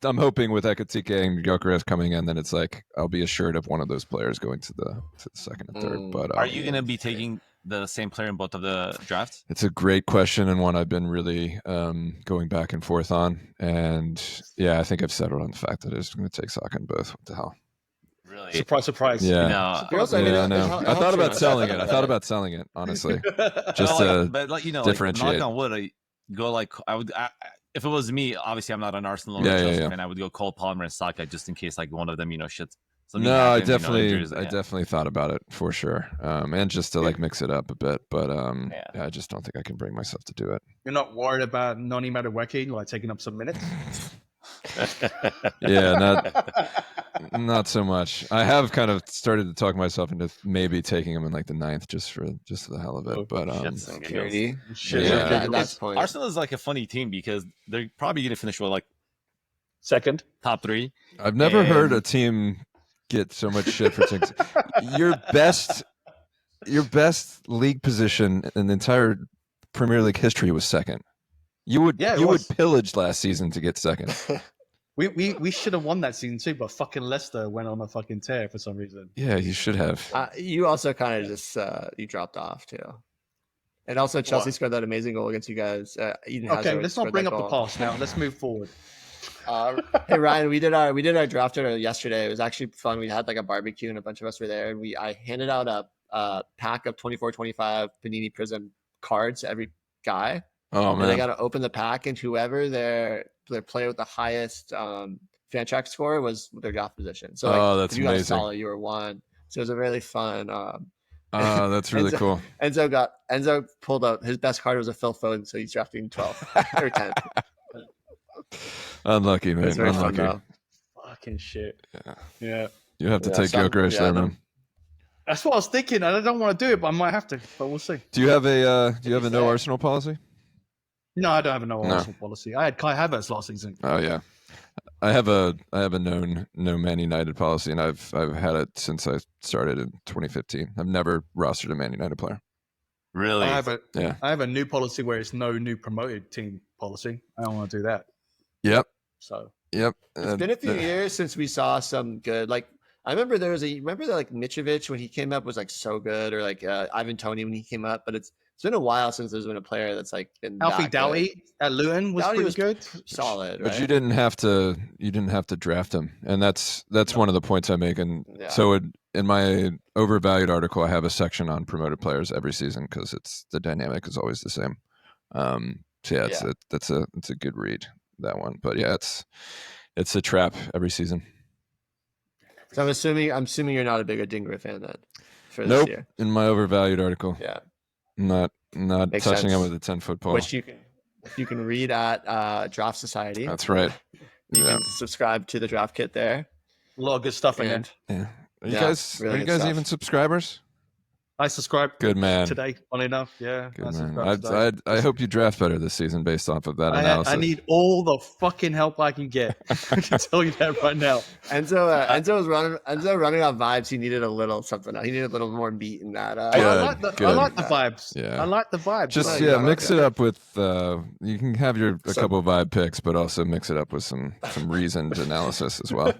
hoping with Ekitike and Gyökeres coming in, then it's like I'll be assured of one of those players going to the second and third. But are you going to be taking the same player in both of the drafts? It's a great question and one I've been really going back and forth on. And yeah, I think I've settled on the fact that I'm just going to take Saka in both. What the hell? Really? Surprise. Yeah. No. I know. I thought about selling it. I thought about selling it, honestly. Just to differentiate. Knock on wood, I go like I would. If it was me, obviously I'm not an Arsenal or Chelsea fan. I would go Cole Palmer and Saka just in case like one of them, shits. No, I definitely thought about it for sure, and just to like mix it up a bit. But I just don't think I can bring myself to do it. You're not worried about Noni Madueke like taking up some minutes? Yeah, not so much. I have kind of started to talk myself into maybe taking him in like the 9th just for the hell of it. But security. Arsenal is like a funny team because they're probably going to finish with like second, top 3. I've never heard a team get so much shit for things. Your best league position in the entire Premier League history was second. You would pillage last season to get second. We should have won that season too, but fucking Leicester went on a fucking tear for some reason. Yeah, you should have. You also kind of just you dropped off too. And also Chelsea What? scored that amazing goal against you guys. Eden Okay, Hazard let's not scored bring that up the goal. past now. Let's move forward. Hey Ryan, we did our draft order yesterday. It was actually fun. We had like a barbecue and a bunch of us were there, and I handed out a pack of 24-25 Panini Prism cards to every guy. Oh And they man. got to open the pack, and whoever their player with the highest fantrax score was their draft position. So Oh, that's if you got a amazing. solid, you were one. So it was a really fun. Oh, that's really cool. Enzo pulled up his best card was a Phil Foden, so he's drafting 12th or 10th. Unlucky, man. It's very fun Unlucky. though. Fucking shit. Yeah. Yeah. You have to Yeah, take Gyökeres there, no. man. That's what I was thinking. I don't want to do it, but I might have to. But we'll see. Do you have a no Arsenal policy? No, I don't have a no No. Arsenal policy. I had Kai Havertz last season. Oh yeah. I have a known no Man United policy, and I've had it since I started in 2015. I've never rostered a Man United player. Really? I Yeah. have a new policy where it's no new promoted team policy. I don't want to do that. Yep. So Yep. It's been a few years since we saw some good. Like I remember remember that like Mitrovic when he came up was like so good, or like Ivan Toney when he came up. But it's been a while since there's been a player that's like been Alfie that good. Doughty at Luton was Doughty pretty was good. solid, right? But you didn't have to draft him, and that's one of the points I make. And Yeah. so in my overvalued article, I have a section on promoted players every season because the dynamic is always the same. So yeah, it's a good read, that one. But yeah, it's a trap every season. So I'm assuming you're not a big Adingra fan then for this Nope. year. In my overvalued article, Yeah, not Makes touching sense. him with a 10-foot pole. which you can read at Draft Society. That's right. You Yeah. can subscribe to the draft kit there. A lot of good stuff in And there. Yeah. Are you Yeah, guys really good are you guys stuff. even subscribers? I subscribed Good man. today, funny enough. Yeah. Good I man. subscribed today. I hope you draft better this season based off of that analysis. I need all the fucking help I can get. I can tell you that right now. Enzo running on vibes. He needed a little something. He needed a little more meat in that. Good, I like the vibes. Yeah. I like the vibes. Just Yeah, mix okay. it up with you can have a couple of vibe picks, but also mix it up with some reasoned analysis as well.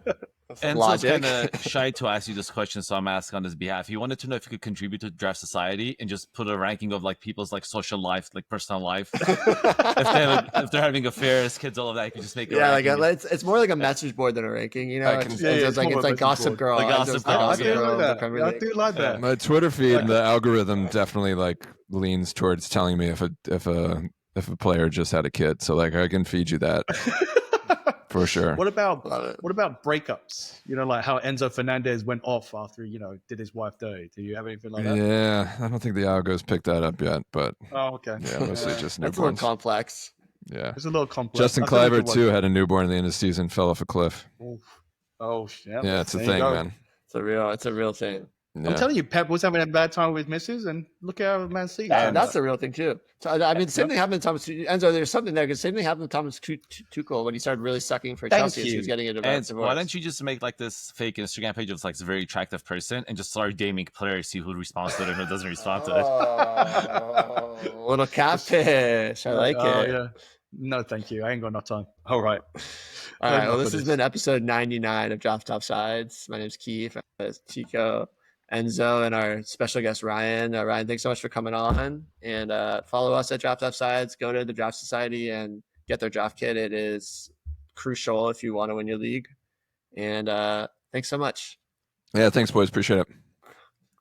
Enzo's Logic. kind of shy to ask you this question, so I'm asking on his behalf. He wanted to know if you could contribute to Draft Society and just put a ranking of like people's like social life, like personal life. if they're having affairs, kids, all of that, you could just make it. Yeah, like it's more like a message board than a ranking. You know, I can- it's, Yeah, it's it's like more it's of a like message Gossip board. Girl. The Gossip Enzo's Girl, I Gossip do Girl like of the that. Premier I League. do like that. My Twitter feed, the algorithm definitely like leans towards telling me if a player just had a kid. So like I can feed you that for sure. What about Love it. breakups? You know, like how Enzo Fernandez went off after did his wife dirty. Do you have anything like that? Yeah, I don't think the algos picked that up yet, but Oh, okay. yeah, mostly just That's a little newborns. complex. Yeah. It's a little complex. Justin I feel like Cliver it was- too had a newborn at the end of the season, fell off a cliff. Oof. Oh shit. Yeah, it's a There you thing, go. man. It's a real thing. I'm Yeah. telling you, Pep was having a bad time with misses, and look at how Man City. turned That's out. a real thing too. So I mean, same thing happened to Thomas Enzo. There's something there because same thing happened to Thomas Tuchel when he started really sucking for Thank Chelsea. As he you. was getting into And divorce. why don't you just make like this fake Instagram page of like a very attractive person and just start gaming players, see who responds to it and who doesn't respond to it? Oh, little catfish. I like Oh, it. yeah. No, thank you. I ain't got enough time. All right. All right. Well, enough this of has been episode 99 of Drop Top Sides. My name's Keefe. It's Tiko, Enzo, and our special guest Ryan. Ryan, thanks so much for coming on. And follow us at Drop Top Sides. Go to the Draft Society and get their draft kit. It is crucial if you want to win your league. And thanks so much. Yeah, thanks boys, appreciate it.